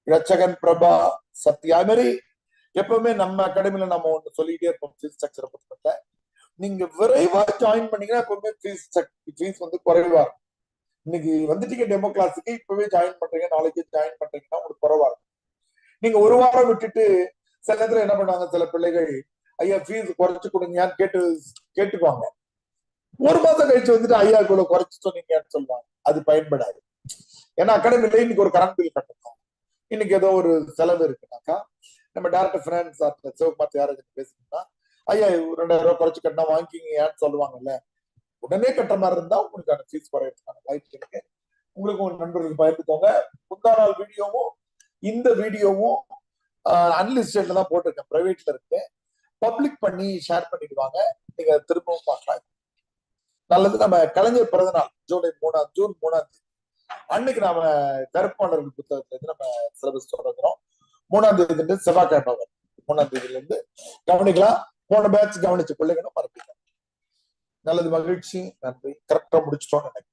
A: ரச்சகன், பிரபா, சத்யா, அது மாதிரி எப்பவுமே நம்ம அகாடமில நம்ம ஒண்ணு சொல்லிட்டே இருப்போம். ஃபீஸ் ஸ்ட்ரக்சரை பொறுத்த நீங்க விரைவா ஜாயின் பண்ணீங்கன்னா எப்பவுமே ஃபீஸ் குறைவா இருக்கும். இன்னைக்கு வந்துட்டீங்க டெமோ கிளாஸுக்கு, இப்பவே ஜாயின் பண்றீங்க, நாளைக்கு ஜாயின் பண்றீங்கன்னா உங்களுக்கு குறைவா இருக்கும். நீங்க ஒரு வாரம் விட்டுட்டு சில நேரத்துல என்ன பண்ணுவாங்க, சில பிள்ளைகள் ஐயா ஃபீஸ் குறைச்சு கொடுங்கன்னு கேட்டுக்குவாங்க. 1 மாசம் கழிச்சு ஐயா இவ்வளவு குறைச்சு சொன்னீங்கன்னு சொல்லுவாங்க. அது பயன்படாது. ஏன்னா அகாடமில இன்னைக்கு ஒரு கரண்ட் பில் கட்டணும், இன்னைக்கு ஏதோ ஒரு செலவு இருக்குனாக்கா நம்ம டேரக்டர் பினான்ஸ் சிவகுமார் தியாகராஜன் பேசணும்னா ஐயா 2000 ரூபாய் குறைச்சு கட்டினா வாங்கிக்கிங்கன்னு சொல்லுவாங்கல்ல. உடனே கட்டுற மாதிரி இருந்தா உங்களுக்கான ஃபீஸ் குறையறதுக்கான வாய்ப்பு இருக்கு. உங்களுக்கு உங்க நண்பர்களுக்கு பயந்துக்கோங்க. முந்தா நாள் வீடியோவும் இந்த வீடியோவும் அன்லிஸ்டட்ல தான் போட்டிருக்கேன், பிரைவேட்ல இருக்கு. பப்ளிக் பண்ணி ஷேர் பண்ணிடுவாங்க, நீங்க திரும்பவும் பார்க்கலாம். நல்லது. நம்ம கலைஞர் பிறந்த நாள் ஜூன் 3 அன்னைக்கு நாம கருப்பாளர்கள் புத்தகத்துல இருந்து நம்ம சிலபஸ் தொடங்குறோம். 3ஆம் தேதி செவ்வாய்க்கிழமை வரும். 3ஆம் தேதியில இருந்து கவனிக்கலாம். போன பேட்ச் கவனிச்ச பிள்ளைகளும் மறுபடியும் நல்லது. மகிழ்ச்சி. நன்றி. கரெக்டா முடிச்சிட்டோம்னு நினைக்கிறேன்.